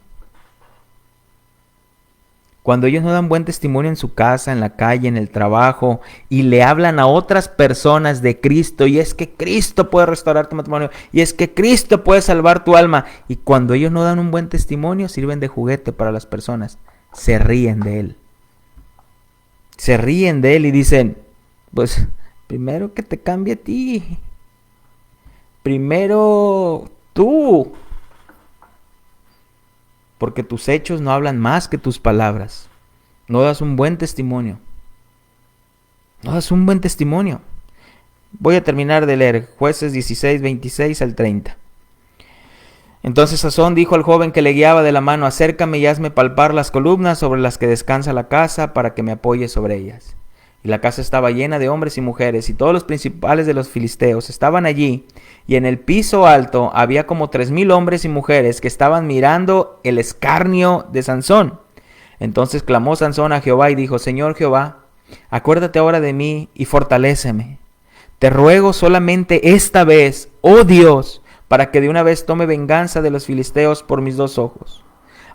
Cuando ellos no dan buen testimonio en su casa, en la calle, en el trabajo, y le hablan a otras personas de Cristo, y es que Cristo puede restaurar tu matrimonio, y es que Cristo puede salvar tu alma, y cuando ellos no dan un buen testimonio, sirven de juguete para las personas, se ríen de él. Se ríen de él y dicen, pues, primero que te cambie a ti, primero tú, porque tus hechos no hablan más que tus palabras. No das un buen testimonio. No das un buen testimonio. Voy a terminar de leer Jueces 16, 26 al 30. Entonces Sansón dijo al joven que le guiaba de la mano, acércame y hazme palpar las columnas sobre las que descansa la casa para que me apoye sobre ellas. Y la casa estaba llena de hombres y mujeres, y todos los principales de los filisteos estaban allí, y en el piso alto había como 3,000 hombres y mujeres que estaban mirando el escarnio de Sansón. Entonces clamó Sansón a Jehová y dijo, Señor Jehová, acuérdate ahora de mí y fortaléceme. Te ruego solamente esta vez, oh Dios, para que de una vez tome venganza de los filisteos por mis 2 ojos.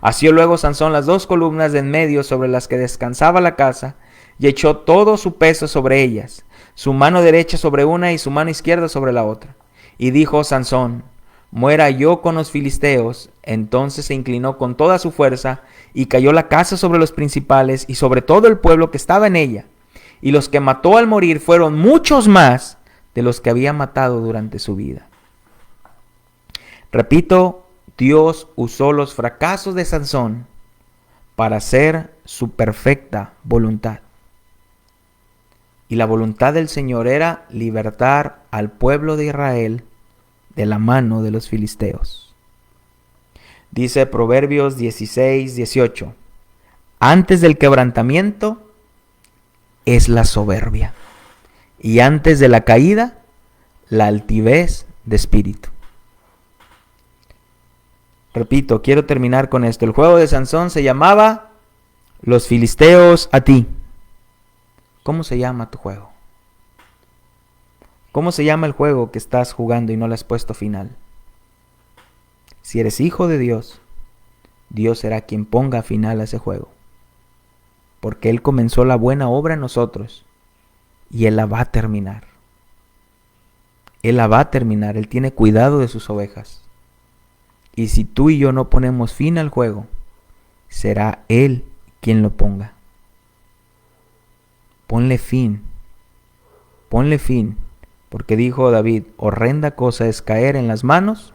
Asió luego Sansón las 2 columnas de en medio sobre las que descansaba la casa, y echó todo su peso sobre ellas, su mano derecha sobre una y su mano izquierda sobre la otra. Y dijo Sansón, muera yo con los filisteos. Entonces se inclinó con toda su fuerza, y cayó la casa sobre los principales y sobre todo el pueblo que estaba en ella. Y los que mató al morir fueron muchos más de los que había matado durante su vida. Repito, Dios usó los fracasos de Sansón para hacer su perfecta voluntad. Y la voluntad del Señor era libertar al pueblo de Israel de la mano de los filisteos. Dice Proverbios 16, 18. Antes del quebrantamiento es la soberbia, y antes de la caída, la altivez de espíritu. Repito, quiero terminar con esto. El juego de Sansón se llamaba Los filisteos a ti. ¿Cómo se llama tu juego? ¿Cómo se llama el juego que estás jugando y no le has puesto final? si eres hijo de Dios, Dios será quien ponga final a ese juego. Porque Él comenzó la buena obra en nosotros y Él la va a terminar. Él la va a terminar, Él tiene cuidado de sus ovejas. Y si tú y yo no ponemos fin al juego, será Él quien lo ponga. Ponle fin, porque dijo David, horrenda cosa es caer en las manos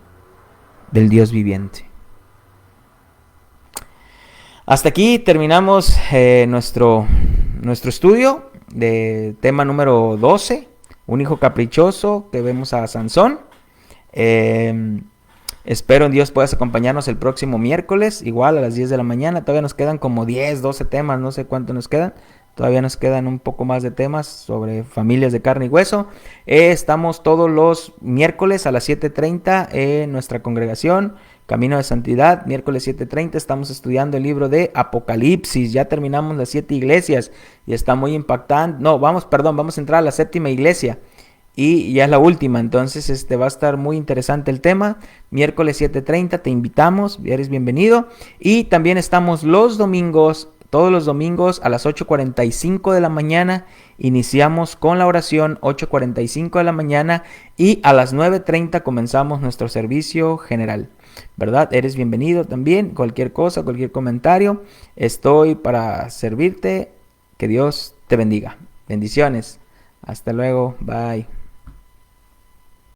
del Dios viviente. Hasta aquí terminamos nuestro estudio de tema número 12, un hijo caprichoso, que vemos a Sansón. Espero en Dios puedas acompañarnos el próximo miércoles, igual a las 10 de la mañana. Todavía nos quedan como 10, 12 temas, no sé cuánto nos quedan. Todavía nos quedan un poco más de temas sobre familias de carne y hueso. Estamos todos los miércoles a las 7:30 en nuestra congregación Camino de Santidad. Miércoles 7:30 estamos estudiando el libro de Apocalipsis. Ya terminamos las 7 iglesias y está muy impactante. No, vamos a entrar a la 7ª iglesia. Y ya es la última, entonces va a estar muy interesante el tema. Miércoles 7:30, te invitamos, eres bienvenido. Y también estamos los domingos, todos los domingos a las 8:45 de la mañana. Iniciamos con la oración, 8:45 de la mañana. Y a las 9:30 comenzamos nuestro servicio general. ¿Verdad? Eres bienvenido también. Cualquier cosa, cualquier comentario, estoy para servirte. Que Dios te bendiga. Bendiciones. Hasta luego. Bye.